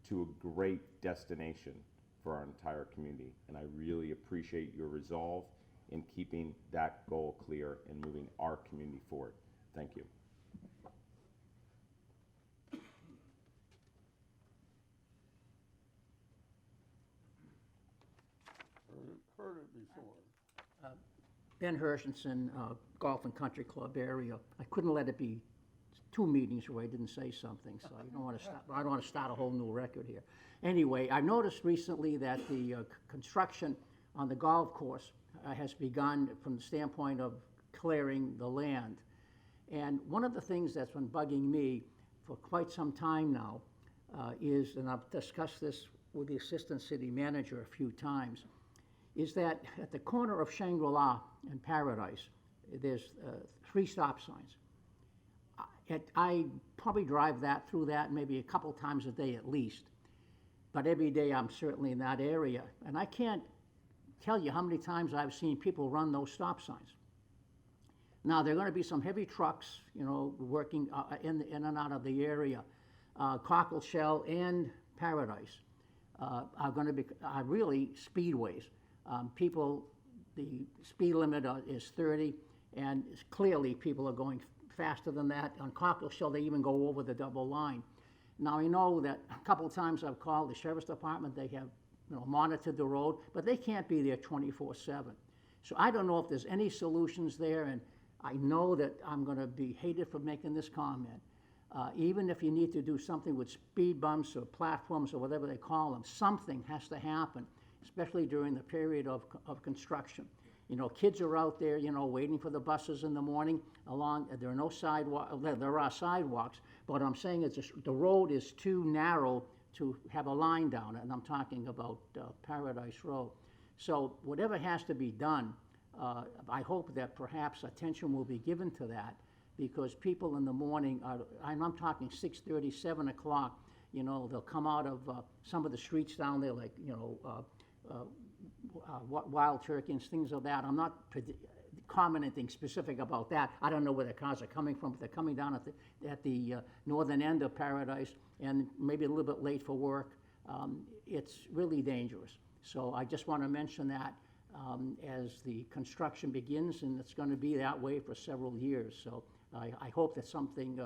to a great destination for our entire community. And I really appreciate your resolve in keeping that goal clear and moving our community forward. Thank you. Heard it before. Ben Hershenson, Golf and Country Club area. I couldn't let it be 2 meetings where I didn't say something, so you don't want to start, I don't want to start a whole new record here. Anyway, I noticed recently that the construction on the golf course has begun from the standpoint of clearing the land. And one of the things that's been bugging me for quite some time now is, and I've discussed this with the assistant city manager a few times, is that at the corner of Shangri-La and Paradise, there's 3 stop signs. I probably drive through that maybe a couple times a day at least, but every day I'm certainly in that area. And I can't tell you how many times I've seen people run those stop signs. Now, there are going to be some heavy trucks, working in and out of the area. Cockleshell and Paradise are going to be really speedways. The speed limit is 30, and clearly people are going faster than that. On Cockleshell, they even go over the double line. Now, I know that a couple of times I've called the sheriff's department. They have monitored the road, but they can't be there 24/7. So I don't know if there's any solutions there, and I know that I'm going to be hated for making this comment. Even if you need to do something with speed bumps or platforms or whatever they call them, something has to happen, especially during the period of construction. Kids are out there, waiting for the buses in the morning. There are no sidewalks. There are sidewalks, but what I'm saying is the road is too narrow to have a line down it, and I'm talking about Paradise Road. So whatever has to be done, I hope that perhaps attention will be given to that, because people in the morning are, I'm talking 6:30, 7 o'clock, you know, they'll come out of some of the streets down there, like, you know, Wild Turkey and things of that. I'm not commenting specific about that. I don't know where the cars are coming from, but they're coming down at the northern end of Paradise and maybe a little bit late for work. It's really dangerous. So I just want to mention that as the construction begins, and it's going to be that way for several years. So I hope that something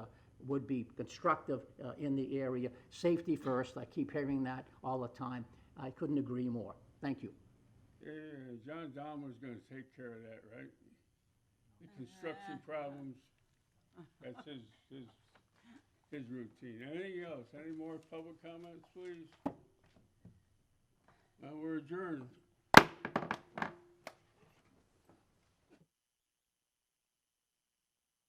would be constructive in the area. Safety first, I keep hearing that all the time. I couldn't agree more. Thank you. Yeah, John Dahmer's gonna take care of that, right? The construction problems, that's his routine. Anything else? Any more public comments, please? We're adjourned.